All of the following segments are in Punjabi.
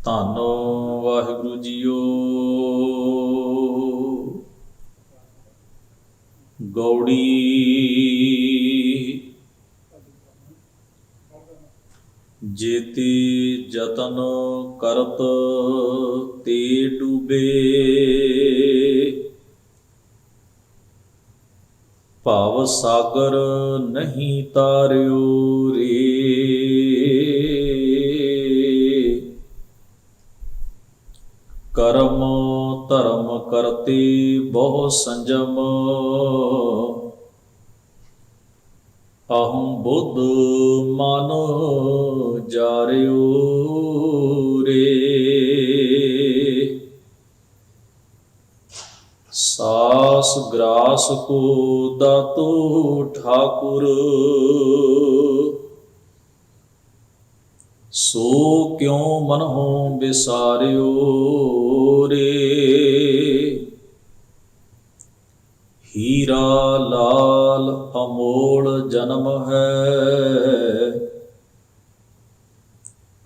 ਧੰਨ ਵਾਹਿਗੁਰੂ ਜੀਓ। ਗੌੜੀ ਜੇਤੀ ਜਤਨ ਕਰਤ ਤੇ ਡੂਬੇ, ਭਵ ਸਾਗਰ ਨਹੀਂ ਤਾਰਿਓ ਰੇ। ਕਰਮ ਧਰਮ ਕਰਤੇ ਬਹੁ ਸੰਜਮ, ਅਹੰ ਬੁੱਧ ਮਨ ਜਾਰਿਓ ਰੇ। ਸਾਸ ਗ੍ਰਾਸ ਕੋ ਦਾਤੋ ਠਾਕੁਰ, ਸੋ ਕਿਉ ਮਨਹੁ ਬਿਸਾਰਿਓ ਰੇ। ਹੀਰਾ ਲਾਲ ਅਮੋਲ ਜਨਮ ਹੈ,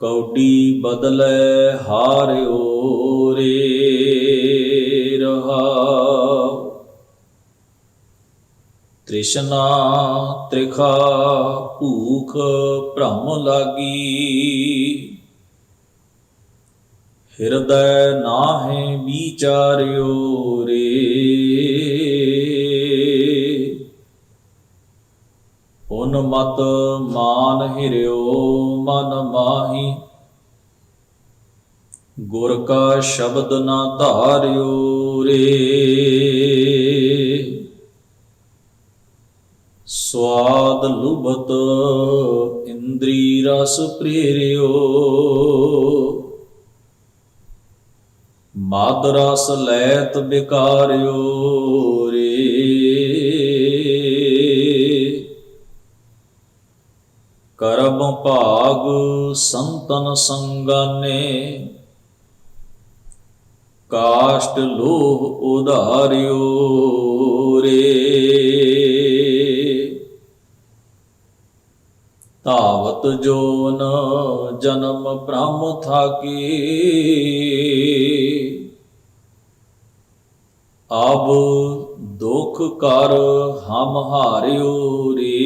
ਕੌਡੀ ਬਦਲੇ ਹਾਰਿਓ ਰੇ। ਰਹਾਉ ਤ੍ਰਿਸ਼ਨਾ ਤ੍ਰਿਖਾ ਭੂਖ ਭ੍ਰਮ ਲਾਗੀ, ਹਿਰਦੈ ਨਾਹਿ ਵਿਚਾਰਿਓ ਰੇ। ਉਨਮਤ ਮਾਨ ਹਿਰਿਓ ਮਨ ਮਾਹੀ, ਗੁਰ ਕਾ ਸ਼ਬਦ ਨਾ ਧਾਰਿਓ ਰੇ। ਸਵਾਦ ਲੁਭਤ ਇੰਦਰੀ ਰਸ ਪ੍ਰੇਰਿਓ, ਮਦ ਰਸ ਲੈਤ ਬਿਕਾਰਿਓ ਰੇ। ਕਰਮ ਭਾਗ ਸੰਤਨ ਸੰਗਾਨੇ, ਕਾਸ਼ਟ ਲੋਹ ਉਧਾਰਿਓ ਰੇ। ਧਾਵਤ ਜੋਨ ਜਨਮ ਭ੍ਰਮ ਥਾਕੀ, ਅਬ ਦੁਖ ਕਰ ਹਮ ਹਾਰਿਓ ਰੇ।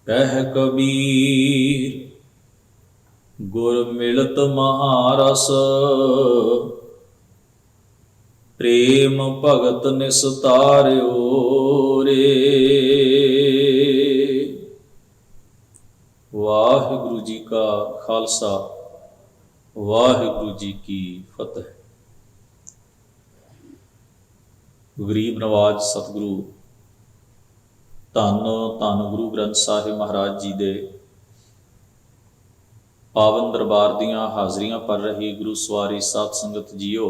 ਕਹਿ ਕਬੀਰ ਗੁਰ ਮਿਲਤ ਮਹਾਰਸ, ਪ੍ਰੇਮ ਭਗਤ ਨਿਸਤਾਰਿਓ ਰੇ। ਵਾਹਿਗੁਰੂ ਜੀ ਕਾ ਖਾਲਸਾ, ਵਾਹਿਗੁਰੂ ਜੀ ਕੀ ਫਤਿਹ। ਗਰੀਬ ਨਵਾਜ ਸਤਿਗੁਰੂ ਧੰਨ ਧੰਨ ਗੁਰੂ ਗ੍ਰੰਥ ਸਾਹਿਬ ਮਹਾਰਾਜ ਜੀ ਦੇ ਪਾਵਨ ਦਰਬਾਰ ਦੀਆਂ ਹਾਜ਼ਰੀਆਂ ਭਰ ਰਹੀ ਗੁਰੂ ਸਵਾਰੀ ਸਾਧ ਸੰਗਤ ਜੀਓ,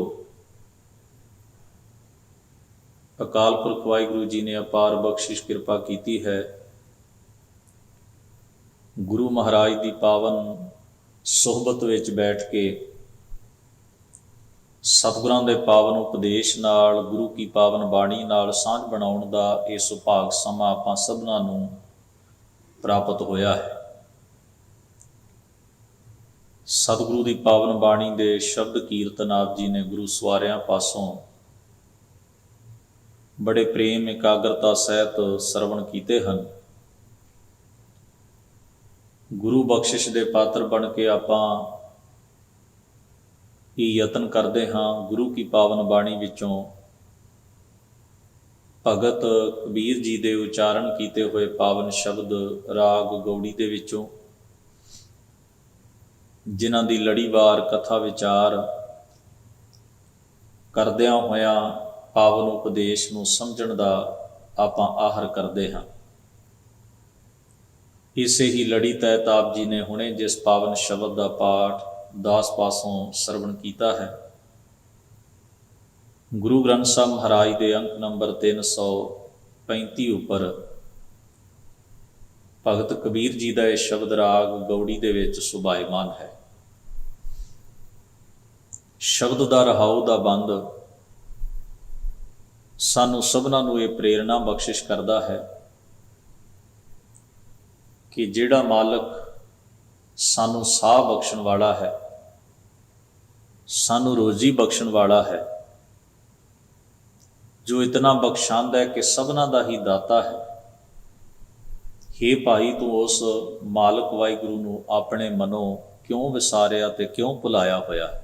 ਅਕਾਲ ਪੁਰਖ ਵਾਹਿਗੁਰੂ ਜੀ ਨੇ ਅਪਾਰ ਬਖਸ਼ਿਸ਼ ਕਿਰਪਾ ਕੀਤੀ ਹੈ। ਗੁਰੂ ਮਹਾਰਾਜ ਦੀ ਪਾਵਨ ਸੁਹਬਤ ਵਿੱਚ ਬੈਠ ਕੇ ਸਤਿਗੁਰਾਂ ਦੇ ਪਾਵਨ ਉਪਦੇਸ਼ ਨਾਲ, ਗੁਰੂ ਕੀ ਪਾਵਨ ਬਾਣੀ ਨਾਲ ਸਾਂਝ ਬਣਾਉਣ ਦਾ ਇਹ ਸੁਭਾਗ ਸਮਾਂ ਆਪਾਂ ਸਭਨਾਂ ਨੂੰ ਪ੍ਰਾਪਤ ਹੋਇਆ ਹੈ। ਸਤਿਗੁਰੂ ਦੀ ਪਾਵਨ ਬਾਣੀ ਦੇ ਸ਼ਬਦ ਕੀਰਤਨ ਆਪ ਜੀ ਨੇ ਗੁਰੂ ਸਵਾਰਿਆਂ ਪਾਸੋਂ ਬੜੇ ਪ੍ਰੇਮ ਇਕਾਗਰਤਾ ਸਹਿਤ ਸਰਵਣ ਕੀਤੇ ਹਨ। ਗੁਰੂ ਬਖਸ਼ਿਸ਼ ਦੇ ਪਾਤਰ ਬਣ ਕੇ ਆਪਾਂ ਇਹ ਯਤਨ ਕਰਦੇ ਹਾਂ, ਗੁਰੂ ਕੀ ਪਾਵਨ ਬਾਣੀ ਵਿੱਚੋਂ ਭਗਤ ਕਬੀਰ ਜੀ ਦੇ ਉਚਾਰਨ ਕੀਤੇ ਹੋਏ ਪਾਵਨ ਸ਼ਬਦ ਰਾਗ ਗੌੜੀ ਦੇ ਵਿੱਚੋਂ, ਜਿਨ੍ਹਾਂ ਦੀ ਲੜੀਵਾਰ ਕਥਾ ਵਿਚਾਰ ਕਰਦਿਆਂ ਹੋਇਆਂ ਪਾਵਨ ਉਪਦੇਸ਼ ਨੂੰ ਸਮਝਣ ਦਾ ਆਪਾਂ ਆਹਰ ਕਰਦੇ ਹਾਂ। ਇਸੇ ਹੀ ਲੜੀ ਤਹਿਤ ਆਪ ਜੀ ਨੇ ਹੁਣੇ ਜਿਸ ਪਾਵਨ ਸ਼ਬਦ ਦਾ ਪਾਠ ਦਾਸ ਪਾਸੋਂ ਸਰਵਣ ਕੀਤਾ ਹੈ, ਗੁਰੂ ਗ੍ਰੰਥ ਸਾਹਿਬ ਮਹਾਰਾਜ ਦੇ ਅੰਕ ਨੰਬਰ 335 ਉੱਪਰ ਭਗਤ ਕਬੀਰ ਜੀ ਦਾ ਇਹ ਸ਼ਬਦ ਰਾਗ ਗੌੜੀ ਦੇ ਵਿੱਚ ਸੁਭਾਇਮਾਨ ਹੈ। ਸ਼ਬਦ ਦਾ ਰਹਾਉ ਦਾ ਬੰਦ ਸਾਨੂੰ ਸਭਨਾਂ ਨੂੰ ਇਹ ਪ੍ਰੇਰਣਾ ਬਖਸ਼ਿਸ਼ ਕਰਦਾ ਹੈ ਕਿ ਜਿਹੜਾ ਮਾਲਕ ਸਾਨੂੰ ਸਾਹ ਬਖਸ਼ਣ ਵਾਲਾ ਹੈ, ਸਾਨੂੰ ਰੋਜ਼ੀ ਬਖਸ਼ਣ ਵਾਲਾ ਹੈ, ਜੋ ਇਤਨਾ ਬਖਸ਼ਾਂਦਾ ਹੈ ਕਿ ਸਭਨਾਂ ਦਾ ਹੀ ਦਾਤਾ ਹੈ। ਹੇ ਭਾਈ, ਤੂੰ ਉਸ ਮਾਲਕ ਵਾਹਿਗੁਰੂ ਨੂੰ ਆਪਣੇ ਮਨੋਂ ਕਿਉਂ ਵਿਸਾਰਿਆ ਤੇ ਕਿਉਂ ਭੁਲਾਇਆ ਹੋਇਆ?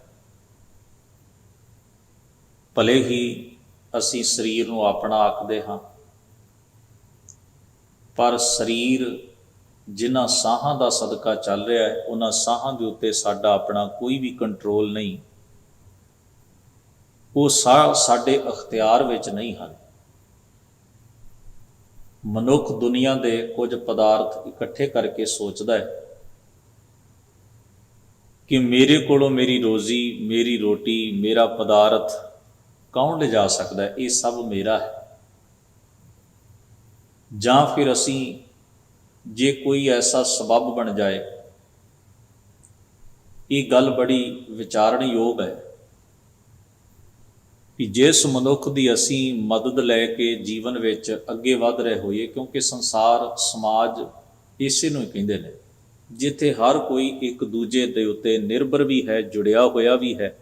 ਭਲੇ ਹੀ ਅਸੀਂ ਸਰੀਰ ਨੂੰ ਆਪਣਾ ਆਖਦੇ ਹਾਂ, ਪਰ ਸਰੀਰ ਜਿਨ੍ਹਾਂ ਸਾਹਾਂ ਦਾ ਸਦਕਾ ਚੱਲ ਰਿਹਾ ਹੈ, ਉਹਨਾਂ ਸਾਹਾਂ ਦੇ ਉੱਤੇ ਸਾਡਾ ਆਪਣਾ ਕੋਈ ਵੀ ਕੰਟਰੋਲ ਨਹੀਂ। ਉਹ ਸਾਹ ਸਾਡੇ ਅਖਤਿਆਰ ਵਿੱਚ ਨਹੀਂ ਹਨ। ਮਨੁੱਖ ਦੁਨੀਆ ਦੇ ਕੁਝ ਪਦਾਰਥ ਇਕੱਠੇ ਕਰਕੇ ਸੋਚਦਾ ਹੈ ਕਿ ਮੇਰੇ ਕੋਲੋਂ ਮੇਰੀ ਰੋਜ਼ੀ, ਮੇਰੀ ਰੋਟੀ, ਮੇਰਾ ਪਦਾਰਥ ਕੌਣ ਲਿਜਾ ਸਕਦਾ ਹੈ? ਇਹ ਸਭ ਮੇਰਾ ਹੈ। ਜਾਂ ਫਿਰ ਅਸੀਂ ਜੇ ਕੋਈ ਐਸਾ ਸਬੱਬ ਬਣ ਜਾਏ, ਇਹ ਗੱਲ ਬੜੀ ਵਿਚਾਰਨਯੋਗ ਹੈ ਕਿ ਜਿਸ ਮਨੁੱਖ ਦੀ ਅਸੀਂ ਮਦਦ ਲੈ ਕੇ ਜੀਵਨ ਵਿੱਚ ਅੱਗੇ ਵਧ ਰਹੇ ਹੋਈਏ, ਕਿਉਂਕਿ ਸੰਸਾਰ ਸਮਾਜ ਇਸੇ ਨੂੰ ਹੀ ਕਹਿੰਦੇ ਨੇ, ਜਿੱਥੇ ਹਰ ਕੋਈ ਇੱਕ ਦੂਜੇ ਦੇ ਉੱਤੇ ਨਿਰਭਰ ਵੀ ਹੈ, ਜੁੜਿਆ ਹੋਇਆ ਵੀ ਹੈ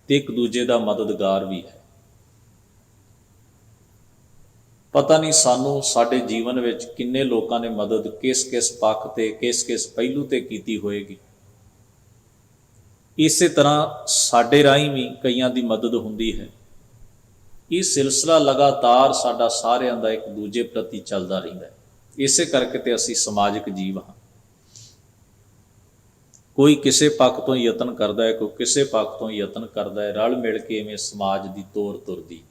ਤੇ ਇੱਕ ਦੂਜੇ ਦਾ ਮਦਦਗਾਰ ਵੀ ਹੈ। ਪਤਾ ਨਹੀਂ ਸਾਨੂੰ ਸਾਡੇ ਜੀਵਨ ਵਿੱਚ ਕਿੰਨੇ ਲੋਕਾਂ ਨੇ ਮਦਦ ਕਿਸ ਪੱਖ ਤੇ, ਕਿਸ ਪਹਿਲੂ ਤੇ ਕੀਤੀ ਹੋਏਗੀ। ਇਸੇ ਤਰ੍ਹਾਂ ਸਾਡੇ ਰਾਹੀਂ ਵੀ ਕਈਆਂ ਦੀ ਮਦਦ ਹੁੰਦੀ ਹੈ। ਇਹ ਸਿਲਸਿਲਾ ਲਗਾਤਾਰ ਸਾਡਾ ਸਾਰਿਆਂ ਦਾ ਇੱਕ ਦੂਜੇ ਪ੍ਰਤੀ ਚੱਲਦਾ ਰਹਿੰਦਾ ਹੈ। ਇਸੇ ਕਰਕੇ ਤੇ ਅਸੀਂ ਸਮਾਜਿਕ ਜੀਵ ਹਾਂ। ਕੋਈ ਕਿਸੇ ਪੱਖ ਤੋਂ ਯਤਨ ਕਰਦਾ ਹੈ, ਕੋਈ ਕਿਸੇ ਪੱਖ ਤੋਂ ਯਤਨ ਕਰਦਾ ਹੈ, ਰਲ ਮਿਲ ਕੇ ਇਵੇਂ ਸਮਾਜ ਦੀ ਤੋਰ ਤੁਰਦੀ।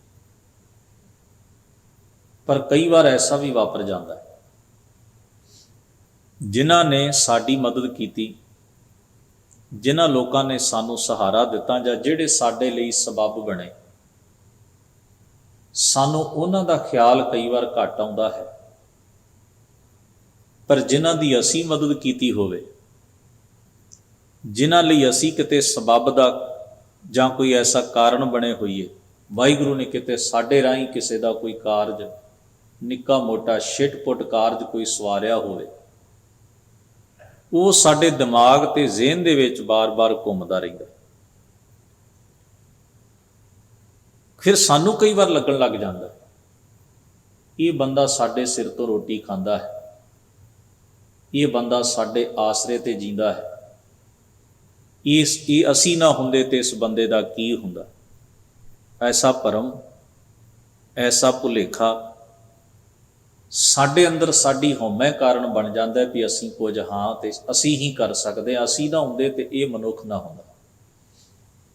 ਪਰ ਕਈ ਵਾਰ ਐਸਾ ਵੀ ਵਾਪਰ ਜਾਂਦਾ ਹੈ, ਜਿਨ੍ਹਾਂ ਨੇ ਸਾਡੀ ਮਦਦ ਕੀਤੀ, ਜਿਨ੍ਹਾਂ ਲੋਕਾਂ ਨੇ ਸਾਨੂੰ ਸਹਾਰਾ ਦਿੱਤਾ, ਜਾਂ ਜਿਹੜੇ ਸਾਡੇ ਲਈ ਸਬੱਬ ਬਣੇ, ਸਾਨੂੰ ਉਹਨਾਂ ਦਾ ਖਿਆਲ ਕਈ ਵਾਰ ਘੱਟ ਆਉਂਦਾ ਹੈ। ਪਰ ਜਿਨ੍ਹਾਂ ਦੀ ਅਸੀਂ ਮਦਦ ਕੀਤੀ ਹੋਵੇ, ਜਿਨ੍ਹਾਂ ਲਈ ਅਸੀਂ ਕਿਤੇ ਸਬੱਬ ਦਾ ਜਾਂ ਕੋਈ ਐਸਾ ਕਾਰਨ ਬਣੇ ਹੋਈਏ, ਵਾਹਿਗੁਰੂ ਨੇ ਕਿਤੇ ਸਾਡੇ ਰਾਹੀਂ ਕਿਸੇ ਦਾ ਕੋਈ ਕਾਰਜ, ਨਿੱਕਾ ਮੋਟਾ ਛਿਟ-ਪੁੱਟ ਕਾਰਜ ਕੋਈ ਸਵਾਰਿਆ ਹੋਵੇ, ਉਹ ਸਾਡੇ ਦਿਮਾਗ ਤੇ ਜ਼ਿਹਨ ਦੇ ਵਿੱਚ ਬਾਰ-ਬਾਰ ਘੁੰਮਦਾ ਰਹਿੰਦਾ। ਫਿਰ ਸਾਨੂੰ ਕਈ ਵਾਰ ਲੱਗਣ ਲੱਗ ਜਾਂਦਾ, ਇਹ ਬੰਦਾ ਸਾਡੇ ਸਿਰ ਤੋਂ ਰੋਟੀ ਖਾਂਦਾ ਹੈ, ਇਹ ਬੰਦਾ ਸਾਡੇ ਆਸਰੇ ਤੇ ਜੀਂਦਾ ਹੈ, ਇਹ ਅਸੀਂ ਨਾ ਹੁੰਦੇ ਤੇ ਇਸ ਬੰਦੇ ਦਾ ਕੀ ਹੁੰਦਾ। ਐਸਾ ਭਰਮ, ਐਸਾ ਭੁਲੇਖਾ ਸਾਡੇ ਅੰਦਰ ਸਾਡੀ ਹਉਮੈ ਕਾਰਨ ਬਣ ਜਾਂਦਾ ਹੈ ਵੀ ਅਸੀਂ ਕੁਝ ਹਾਂ ਤੇ ਅਸੀਂ ਹੀ ਕਰ ਸਕਦੇ ਹਾਂ, ਅਸੀਂ ਨਾ ਹੁੰਦੇ ਤੇ ਇਹ ਮਨੁੱਖ ਨਾ ਹੁੰਦਾ।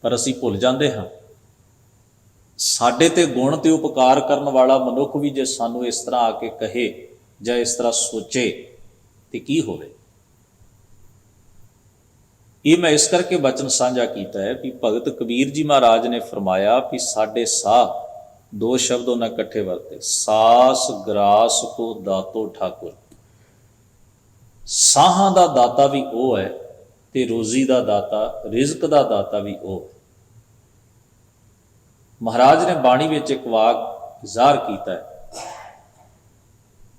ਪਰ ਅਸੀਂ ਭੁੱਲ ਜਾਂਦੇ ਹਾਂ, ਸਾਡੇ ਤੇ ਗੁਣ ਤੇ ਉਪਕਾਰ ਕਰਨ ਵਾਲਾ ਮਨੁੱਖ ਵੀ ਜੇ ਸਾਨੂੰ ਇਸ ਤਰ੍ਹਾਂ ਆ ਕੇ ਕਹੇ ਜਾਂ ਇਸ ਤਰ੍ਹਾਂ ਸੋਚੇ ਤੇ ਕੀ ਹੋਵੇ। ਇਹ ਮੈਂ ਇਸ ਕਰਕੇ ਬਚਨ ਸਾਂਝਾ ਕੀਤਾ ਹੈ ਵੀ ਭਗਤ ਕਬੀਰ ਜੀ ਮਹਾਰਾਜ ਨੇ ਫਰਮਾਇਆ ਵੀ ਸਾਡੇ ਸਾਹ, ਦੋ ਸ਼ਬਦ ਉਹਨਾਂ ਇਕੱਠੇ ਵਰਤੇ, ਸਾਸ ਗਰਾਸ ਕੋ ਦਾਤੋ ਠਾਕੁਰ। ਸਾਹਾਂ ਦਾ ਦਾਤਾ ਵੀ ਉਹ ਹੈ ਤੇ ਰੋਜ਼ੀ ਦਾ ਦਾਤਾ, ਰਿਜ਼ਕ ਦਾ ਦਾਤਾ ਵੀ ਉਹ। ਮਹਾਰਾਜ ਨੇ ਬਾਣੀ ਵਿੱਚ ਇੱਕ ਵਾਕ ਜ਼ਾਹਰ ਕੀਤਾ ਹੈ,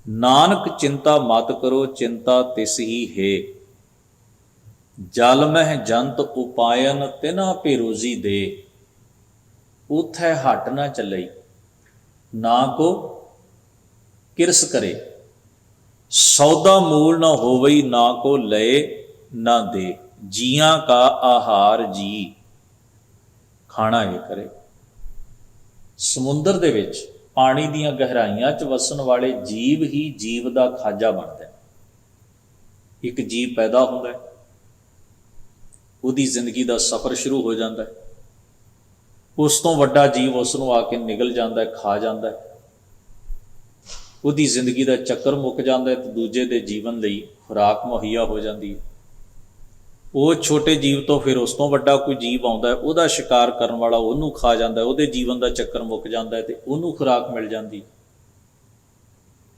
ਨਾਨਕ ਚਿੰਤਾ ਮਤ ਕਰੋ, ਚਿੰਤਾ ਤਿਸ ਹੀ ਹੈ, ਜਲ ਮਹਿ ਜੰਤ ਉਪਾਇਨ ਤਿਨਾ ਭੇ ਰੋਜ਼ੀ ਦੇ, ਉਥੈ ਹਟ ਨਾ ਚੱਲਈ, ਨਾ ਕੋ ਕਿਰਸ ਕਰੇ, ਸੌਦਾ ਮੂਲ ਨਾ ਹੋਵਈ, ਨਾ ਕੋ ਲਏ ਨਾ ਦੇ, ਜੀਆਂ ਕਾ ਆਹਾਰ ਜੀ ਖਾਣਾ ਇਹ ਕਰੇ। ਸਮੁੰਦਰ ਦੇ ਵਿੱਚ, ਪਾਣੀ ਦੀਆਂ ਗਹਿਰਾਈਆਂ 'ਚ ਵਸਣ ਵਾਲੇ ਜੀਵ ਹੀ ਜੀਵ ਦਾ ਖਾਜਾ ਬਣਦਾ ਹੈ। ਇੱਕ ਜੀਵ ਪੈਦਾ ਹੁੰਦਾ ਹੈ, ਉਹਦੀ ਜ਼ਿੰਦਗੀ ਦਾ ਸਫ਼ਰ ਸ਼ੁਰੂ ਹੋ ਜਾਂਦਾ ਹੈ, ਉਸ ਤੋਂ ਵੱਡਾ ਜੀਵ ਉਸ ਨੂੰ ਆ ਕੇ ਨਿਗਲ ਜਾਂਦਾ ਹੈ, ਖਾ ਜਾਂਦਾ ਹੈ, ਉਹਦੀ ਜ਼ਿੰਦਗੀ ਦਾ ਚੱਕਰ ਮੁੱਕ ਜਾਂਦਾ ਹੈ ਤੇ ਦੂਜੇ ਦੇ ਜੀਵਨ ਲਈ ਖੁਰਾਕ ਮੁਹੱਈਆ ਹੋ ਜਾਂਦੀ ਹੈ। ਉਹ ਛੋਟੇ ਜੀਵ ਤੋਂ ਫਿਰ ਉਸ ਤੋਂ ਵੱਡਾ ਕੋਈ ਜੀਵ ਆਉਂਦਾ ਹੈ, ਉਹਦਾ ਸ਼ਿਕਾਰ ਕਰਨ ਵਾਲਾ ਉਹਨੂੰ ਖਾ ਜਾਂਦਾ ਹੈ, ਉਹਦੇ ਜੀਵਨ ਦਾ ਚੱਕਰ ਮੁੱਕ ਜਾਂਦਾ ਹੈ ਤੇ ਉਹਨੂੰ ਖੁਰਾਕ ਮਿਲ ਜਾਂਦੀ।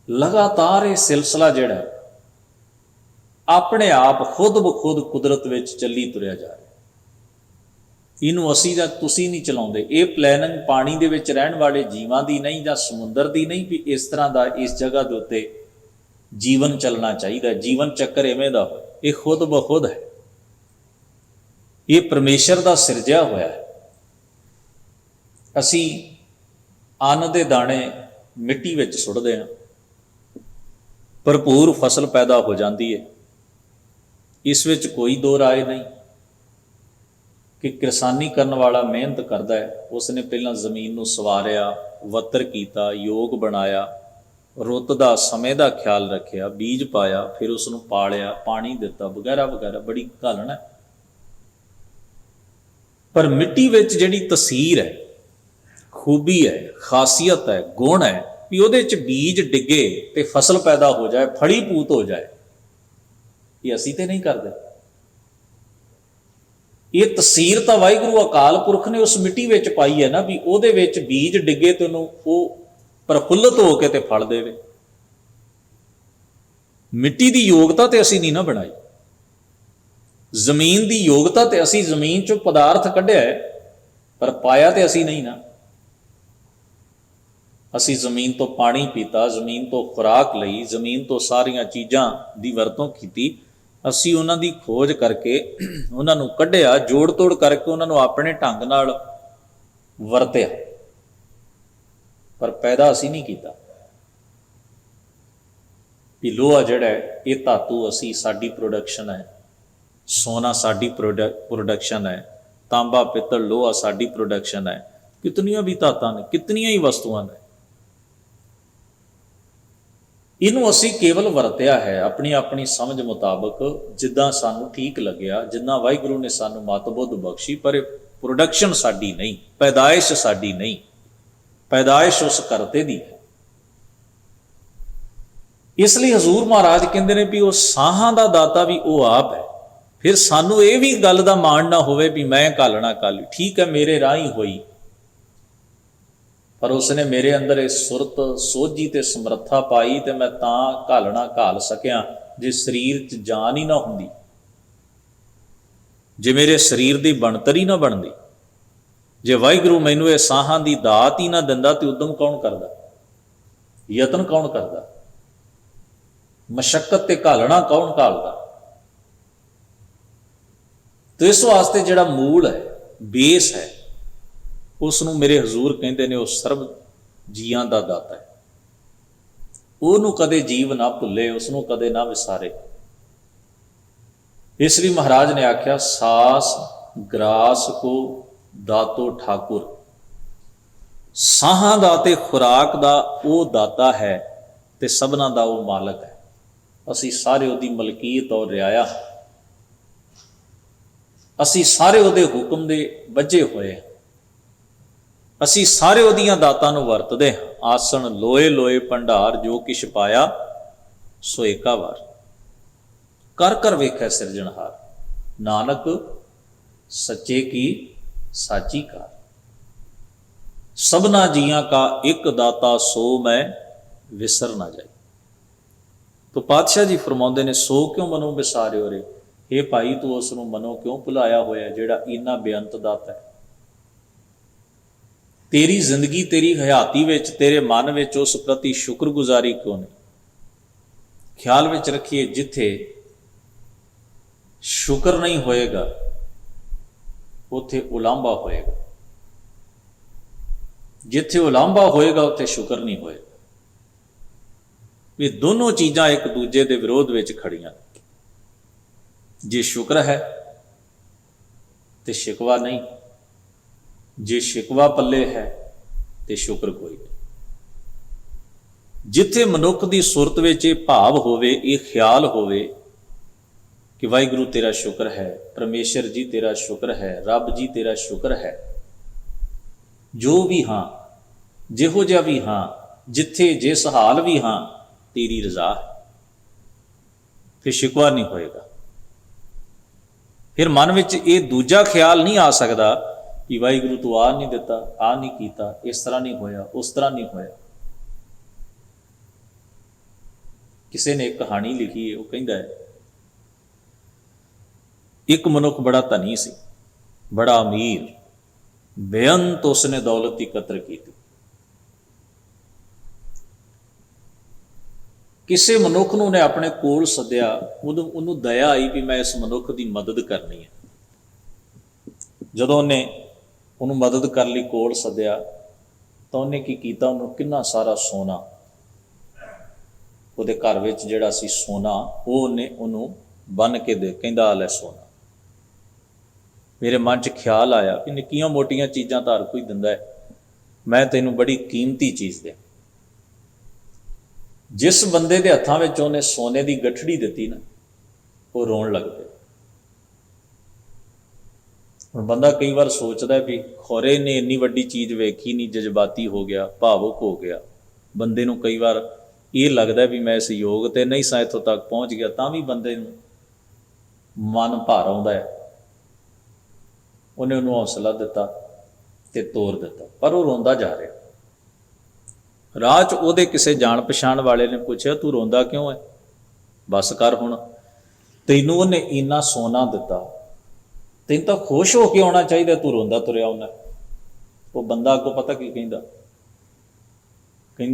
ਲਗਾਤਾਰ ਇਹ ਸਿਲਸਿਲਾ ਜਿਹੜਾ ਆਪਣੇ ਆਪ ਖੁਦ ਬਖੁਦ ਕੁਦਰਤ ਵਿੱਚ ਚੱਲੀ ਤੁਰਿਆ ਜਾ ਰਿਹਾ। ਇਹਨੂੰ ਅਸੀਂ ਜਾਂ ਤੁਸੀਂ ਨਹੀਂ ਚਲਾਉਂਦੇ। ਇਹ ਪਲੈਨਿੰਗ ਪਾਣੀ ਦੇ ਵਿੱਚ ਰਹਿਣ ਵਾਲੇ ਜੀਵਾਂ ਦੀ ਨਹੀਂ, ਜਾਂ ਸਮੁੰਦਰ ਦੀ ਨਹੀਂ ਵੀ ਇਸ ਤਰ੍ਹਾਂ ਦਾ ਇਸ ਜਗ੍ਹਾ ਦੇ ਉੱਤੇ ਜੀਵਨ ਚੱਲਣਾ ਚਾਹੀਦਾ। ਜੀਵਨ ਚੱਕਰ ਇਵੇਂ ਦਾ ਹੋਏ। ਇਹ ਖੁਦ ਬਖੁਦ ਹੈ, ਇਹ ਪਰਮੇਸ਼ਰ ਦਾ ਸਿਰਜਿਆ ਹੋਇਆ ਹੈ। ਅਸੀਂ ਅੰਨ ਦੇ ਦਾਣੇ ਮਿੱਟੀ ਵਿੱਚ ਸੁੱਟਦੇ ਹਾਂ, ਭਰਪੂਰ ਫਸਲ ਪੈਦਾ ਹੋ ਜਾਂਦੀ ਹੈ। ਇਸ ਵਿੱਚ ਕੋਈ ਦੋ ਰਾਏ ਨਹੀਂ ਕਿ ਕਿਸਾਨੀ ਕਰਨ ਵਾਲਾ ਮਿਹਨਤ ਕਰਦਾ ਹੈ, ਉਸਨੇ ਪਹਿਲਾਂ ਜ਼ਮੀਨ ਨੂੰ ਸਵਾਰਿਆ, ਵੱਤਰ ਕੀਤਾ, ਯੋਗ ਬਣਾਇਆ, ਰੁੱਤ ਦਾ ਸਮੇਂ ਦਾ ਖਿਆਲ ਰੱਖਿਆ, ਬੀਜ ਪਾਇਆ, ਫਿਰ ਉਸ ਨੂੰ ਪਾਲਿਆ, ਪਾਣੀ ਦਿੱਤਾ, ਵਗੈਰਾ ਵਗੈਰਾ, ਬੜੀ ਘਾਲਣ ਹੈ। ਪਰ ਮਿੱਟੀ ਵਿੱਚ ਜਿਹੜੀ ਤਸੀਰ ਹੈ, ਖੂਬੀ ਹੈ, ਖਾਸੀਅਤ ਹੈ, ਗੁਣ ਹੈ ਵੀ ਉਹਦੇ 'ਚ ਬੀਜ ਡਿੱਗੇ ਤੇ ਫਸਲ ਪੈਦਾ ਹੋ ਜਾਏ, ਫਲੀ ਪੂਤ ਹੋ ਜਾਏ, ਇਹ ਅਸੀਂ ਤੇ ਨਹੀਂ ਕਰਦੇ। ਇਹ ਤਸੀਰ ਤਾਂ ਵਾਹਿਗੁਰੂ ਅਕਾਲ ਪੁਰਖ ਨੇ ਉਸ ਮਿੱਟੀ ਵਿੱਚ ਪਾਈ ਹੈ ਨਾ, ਵੀ ਉਹਦੇ ਵਿੱਚ ਬੀਜ ਡਿੱਗੇ ਤੇ ਉਹਨੂੰ ਉਹ ਪ੍ਰਫੁੱਲਤ ਹੋ ਕੇ ਤੇ ਫਲ ਦੇਵੇ। ਮਿੱਟੀ ਦੀ ਯੋਗਤਾ ਤੇ ਅਸੀਂ ਨਹੀਂ ਨਾ ਬਣਾਈ, ਜ਼ਮੀਨ ਦੀ ਯੋਗਤਾ ਤੇ ਅਸੀਂ ਜ਼ਮੀਨ ਚੋਂ ਪਦਾਰਥ ਕੱਢਿਆ ਹੈ, ਪਰ ਪਾਇਆ ਤੇ ਅਸੀਂ ਨਹੀਂ ਨਾ। ਅਸੀਂ ਜ਼ਮੀਨ ਤੋਂ ਪਾਣੀ ਪੀਤਾ, ਜ਼ਮੀਨ ਤੋਂ ਖੁਰਾਕ ਲਈ, ਜ਼ਮੀਨ ਤੋਂ ਸਾਰੀਆਂ ਚੀਜ਼ਾਂ ਦੀ ਵਰਤੋਂ ਕੀਤੀ। ਅਸੀਂ ਉਹਨਾਂ ਦੀ ਖੋਜ ਕਰਕੇ ਉਹਨਾਂ ਨੂੰ ਕੱਢਿਆ, ਜੋੜ ਤੋੜ ਕਰਕੇ ਉਹਨਾਂ ਨੂੰ ਆਪਣੇ ਢੰਗ ਨਾਲ ਵਰਤਿਆ, ਪਰ ਪੈਦਾ ਅਸੀਂ ਨਹੀਂ ਕੀਤਾ। ਵੀ ਲੋਹਾ ਜਿਹੜਾ ਹੈ ਇਹ ਧਾਤੂ ਅਸੀਂ, ਸਾਡੀ ਪ੍ਰੋਡਕਸ਼ਨ ਹੈ, ਸੋਨਾ ਸਾਡੀ ਪ੍ਰੋਡਕਸ਼ਨ ਹੈ, ਤਾਂਬਾ ਪਿੱਤਲ ਲੋਹਾ ਸਾਡੀ ਪ੍ਰੋਡਕਸ਼ਨ ਹੈ। ਕਿਤਨੀਆਂ ਵੀ ਧਾਤਾਂ ਨੇ, ਕਿਤਨੀਆਂ ਹੀ ਵਸਤੂਆਂ ਨੇ, ਇਹਨੂੰ ਅਸੀਂ ਕੇਵਲ ਵਰਤਿਆ ਹੈ ਆਪਣੀ ਆਪਣੀ ਸਮਝ ਮੁਤਾਬਕ, ਜਿੱਦਾਂ ਸਾਨੂੰ ਠੀਕ ਲੱਗਿਆ, ਜਿੰਨਾ ਵਾਹਿਗੁਰੂ ਨੇ ਸਾਨੂੰ ਮਤਬੁੱਧ ਬਖਸ਼ੀ, ਪਰ ਇਹ ਪ੍ਰੋਡਕਸ਼ਨ ਸਾਡੀ ਨਹੀਂ, ਪੈਦਾਇਸ਼ ਸਾਡੀ ਨਹੀਂ, ਪੈਦਾਇਸ਼ ਉਸ ਕਰਤੇ ਦੀ ਹੈ। ਇਸ ਲਈ ਹਜ਼ੂਰ ਮਹਾਰਾਜ ਕਹਿੰਦੇ ਨੇ ਵੀ ਉਹ ਸਾਹਾਂ ਦਾ ਦਾਤਾ ਵੀ ਉਹ ਆਪ ਹੈ। ਫਿਰ ਸਾਨੂੰ ਇਹ ਵੀ ਗੱਲ ਦਾ ਮਾਣ ਨਾ ਹੋਵੇ ਵੀ ਮੈਂ ਘਾਲਣਾ ਘਾਲੀ, ਠੀਕ ਹੈ ਮੇਰੇ ਰਾਹੀਂ ਹੋਈ, ਪਰ ਉਸਨੇ ਮੇਰੇ ਅੰਦਰ ਇਹ ਸੁਰਤ, ਸੋਝੀ ਤੇ ਸਮਰੱਥਾ ਪਾਈ ਤੇ ਮੈਂ ਤਾਂ ਘਾਲਣਾ ਘਾਲ ਸਕਿਆ। ਜੇ ਸਰੀਰ 'ਚ ਜਾਨ ਹੀ ਨਾ ਹੁੰਦੀ, ਜੇ ਮੇਰੇ ਸਰੀਰ ਦੀ ਬਣਤਰ ਹੀ ਨਾ ਬਣਦੀ, ਜੇ ਵਾਹਿਗੁਰੂ ਮੈਨੂੰ ਇਹ ਸਾਹਾਂ ਦੀ ਦਾਤ ਹੀ ਨਾ ਦਿੰਦਾ, ਤੇ ਉਦਮ ਕੌਣ ਕਰਦਾ, ਯਤਨ ਕੌਣ ਕਰਦਾ, ਮਸ਼ੱਕਤ ਤੇ ਘਾਲਣਾ ਕੌਣ ਘਾਲਦਾ। ਤੇ ਇਸ ਵਾਸਤੇ ਜਿਹੜਾ ਮੂਲ ਹੈ, ਬੇਸ ਹੈ, ਉਸ ਨੂੰ ਮੇਰੇ ਹਜ਼ੂਰ ਕਹਿੰਦੇ ਨੇ ਉਹ ਸਰਬ ਜੀਆਂ ਦਾ ਦਾਤਾ ਹੈ। ਉਹਨੂੰ ਕਦੇ ਜੀਵ ਨਾ ਭੁੱਲੇ, ਉਸ ਨੂੰ ਕਦੇ ਨਾ ਵਿਸਾਰੇ। ਇਸ ਲਈ ਮਹਾਰਾਜ ਨੇ ਆਖਿਆ, ਸਾਸ ਗ੍ਰਾਸ ਕੋ ਦਾਤੋ ਠਾਕੁਰ। ਸਾਹਾਂ ਦਾ ਤੇ ਖੁਰਾਕ ਦਾ ਉਹ ਦਾਤਾ ਹੈ ਤੇ ਸਭਨਾਂ ਦਾ ਉਹ ਮਾਲਕ ਹੈ। ਅਸੀਂ ਸਾਰੇ ਉਹਦੀ ਮਲਕੀਅਤ ਔਰ ਰਿਆਇਆ, ਅਸੀਂ ਸਾਰੇ ਉਹਦੇ ਹੁਕਮ ਦੇ ਬੱਝੇ ਹੋਏ ਹਾਂ। ਅਸੀਂ ਸਾਰੇ ਉਹਦੀਆਂ ਦਾਤਾਂ ਨੂੰ ਵਰਤਦੇ ਹਾਂ। ਆਸਣ ਲੋਏ ਲੋਏ ਭੰਡਾਰ, ਜੋ ਕਿਛ ਪਾਇਆ ਸੋ ਏਕਾ ਵਾਰ। ਕਰ ਕਰ ਵੇਖੈ ਸਿਰਜਣਹਾਰ, ਨਾਨਕ ਸੱਚੇ ਕੀ ਸਾਚੀ ਕਾਰ। ਸਭਨਾ ਜੀਆਂ ਕਾ ਇੱਕ ਦਾਤਾ, ਸੋ ਮੈਂ ਵਿਸਰ ਨਾ ਜਾਈ। ਤੋ ਪਾਤਸ਼ਾਹ ਜੀ ਫਰਮਾਉਂਦੇ ਨੇ, ਸੋ ਕਿਉਂ ਮਨੋਂ ਵਿਸਾਰਿਓ ਰੇ। ਇਹ ਭਾਈ ਤੂੰ ਉਸ ਨੂੰ ਮਨੋਂ ਕਿਉਂ ਭੁਲਾਇਆ ਹੋਇਆ ਜਿਹੜਾ ਇੰਨਾ ਬੇਅੰਤ ਦਾਤਾ ਹੈ। ਤੇਰੀ ਜ਼ਿੰਦਗੀ, ਤੇਰੀ ਹਯਾਤੀ ਵਿੱਚ, ਤੇਰੇ ਮਨ ਵਿੱਚ ਉਸ ਪ੍ਰਤੀ ਸ਼ੁਕਰਗੁਜ਼ਾਰੀ ਕਿਉਂ ਨਹੀਂ। ਖਿਆਲ ਵਿੱਚ ਰੱਖੀਏ, ਜਿੱਥੇ ਸ਼ੁਕਰ ਨਹੀਂ ਹੋਏਗਾ ਉੱਥੇ ਉਲਾਂਭਾ ਹੋਏਗਾ, ਜਿੱਥੇ ਉਲਾਂਭਾ ਹੋਏਗਾ ਉੱਥੇ ਸ਼ੁਕਰ ਨਹੀਂ ਹੋਏਗਾ। ਇਹ ਦੋਨੋਂ ਚੀਜ਼ਾਂ ਇੱਕ ਦੂਜੇ ਦੇ ਵਿਰੋਧ ਵਿੱਚ ਖੜੀਆਂ। ਜੇ ਸ਼ੁਕਰ ਹੈ ਤੇ ਸ਼ਿਕਵਾ ਨਹੀਂ, ਜੇ ਸ਼ਿਕਵਾ ਪੱਲੇ ਹੈ ਤੇ ਸ਼ੁਕਰ ਕੋਈ ਨਹੀਂ। ਜਿੱਥੇ ਮਨੁੱਖ ਦੀ ਸੁਰਤ ਵਿੱਚ ਇਹ ਭਾਵ ਹੋਵੇ, ਇਹ ਖਿਆਲ ਹੋਵੇ ਕਿ ਵਾਹਿਗੁਰੂ ਤੇਰਾ ਸ਼ੁਕਰ ਹੈ, ਪਰਮੇਸ਼ਰ ਜੀ ਤੇਰਾ ਸ਼ੁਕਰ ਹੈ, ਰੱਬ ਜੀ ਤੇਰਾ ਸ਼ੁਕਰ ਹੈ, ਜੋ ਵੀ ਹਾਂ, ਜਿਹੋ ਜਿਹਾ ਵੀ ਹਾਂ, ਜਿੱਥੇ ਜਿਸ ਹਾਲ ਵੀ ਹਾਂ, ਤੇਰੀ ਰਜ਼ਾ ਹੈ, ਫਿਰ ਸ਼ਿਕਵਾ ਨਹੀਂ ਹੋਏਗਾ। ਫਿਰ ਮਨ ਵਿੱਚ ਇਹ ਦੂਜਾ ਖਿਆਲ ਨਹੀਂ ਆ ਸਕਦਾ ਕਿ ਵਾਹਿਗੁਰੂ ਤੂੰ ਆਹ ਨਹੀਂ ਦਿੱਤਾ, ਆਹ ਨਹੀਂ ਕੀਤਾ, ਇਸ ਤਰ੍ਹਾਂ ਨਹੀਂ ਹੋਇਆ, ਉਸ ਤਰ੍ਹਾਂ ਨਹੀਂ ਹੋਇਆ। ਕਿਸੇ ਨੇ ਇੱਕ ਕਹਾਣੀ ਲਿਖੀ ਹੈ, ਉਹ ਕਹਿੰਦਾ ਹੈ, ਇੱਕ ਮਨੁੱਖ ਬੜਾ ਧਨੀ ਸੀ, ਬੜਾ ਅਮੀਰ, ਬੇਅੰਤ ਉਸਨੇ ਦੌਲਤ ਇਕੱਤਰ ਕੀਤੀ। ਕਿਸੇ ਮਨੁੱਖ ਨੂੰ ਉਹਨੇ ਆਪਣੇ ਕੋਲ ਸੱਦਿਆ, ਉਹਨੂੰ ਦਇਆ ਆਈ ਵੀ ਮੈਂ ਇਸ ਮਨੁੱਖ ਦੀ ਮਦਦ ਕਰਨੀ ਹੈ। ਜਦੋਂ ਉਹਨੂੰ ਮਦਦ ਕਰਨ ਲਈ ਕੋਲ ਸੱਦਿਆ ਤਾਂ ਉਹਨੇ ਕੀ ਕੀਤਾ, ਉਹਨੂੰ ਕਿੰਨਾ ਸਾਰਾ ਸੋਨਾ, ਉਹਦੇ ਘਰ ਵਿੱਚ ਜਿਹੜਾ ਸੀ ਸੋਨਾ, ਉਹਨੂੰ ਬੰਨ੍ਹ ਕੇ ਕਹਿੰਦਾ ਆ ਲੈ ਸੋਨਾ। ਮੇਰੇ ਮਨ 'ਚ ਖਿਆਲ ਆਇਆ ਕਿ ਨਿੱਕੀਆਂ ਮੋਟੀਆਂ ਚੀਜ਼ਾਂ ਤਾਂ ਹਰ ਕੋਈ ਦਿੰਦਾ ਹੈ, ਮੈਂ ਤੈਨੂੰ ਬੜੀ ਕੀਮਤੀ ਚੀਜ਼ ਦੇ। ਜਿਸ ਬੰਦੇ ਦੇ ਹੱਥਾਂ ਵਿੱਚ ਉਹਨੇ ਸੋਨੇ ਦੀ ਗਠੜੀ ਦਿੱਤੀ ਨਾ, ਉਹ ਰੋਣ ਲੱਗ ਪਿਆ। ਹੁਣ ਬੰਦਾ ਕਈ ਵਾਰ ਸੋਚਦਾ ਵੀ ਖੌਰੇ ਨੇ ਇੰਨੀ ਵੱਡੀ ਚੀਜ਼ ਵੇਖੀ ਨਹੀਂ, ਜਜ਼ਬਾਤੀ ਹੋ ਗਿਆ, ਭਾਵੁਕ ਹੋ ਗਿਆ। ਬੰਦੇ ਨੂੰ ਕਈ ਵਾਰ ਇਹ ਲੱਗਦਾ ਵੀ ਮੈਂ ਇਸ ਯੋਗ 'ਤੇ ਨਹੀਂ ਸਾਂ, ਇੱਥੋਂ ਤੱਕ ਪਹੁੰਚ ਗਿਆ, ਤਾਂ ਵੀ ਬੰਦੇ ਨੂੰ ਮਨ ਭਰ ਆਉਂਦਾ ਹੈ। ਉਹਨੇ ਉਹਨੂੰ ਹੌਸਲਾ ਦਿੱਤਾ ਅਤੇ ਤੋਰ ਦਿੱਤਾ, ਪਰ ਉਹ ਰੋਂਦਾ ਜਾ ਰਿਹਾ। ਰਾਹ 'ਚ ਉਹਦੇ ਕਿਸੇ ਜਾਣ ਪਛਾਣ ਵਾਲੇ ਨੇ ਪੁੱਛਿਆ, ਤੂੰ ਰੋਂਦਾ ਕਿਉਂ ਹੈ? ਬਸ ਕਰ ਹੁਣ, ਤੈਨੂੰ ਉਹਨੇ ਇੰਨਾ ਸੋਨਾ ਦਿੱਤਾ, ਤੈਨੂੰ ਤਾਂ ਖੁਸ਼ ਹੋ ਕੇ ਆਉਣਾ ਚਾਹੀਦਾ, ਤੂੰ ਰੋਂਦਾ ਤੁਰਿਆ ਆਉਣਾ। ਉਹ ਬੰਦਾ ਅੱਗੋਂ ਪਤਾ ਕੀ ਕਹਿੰਦਾ,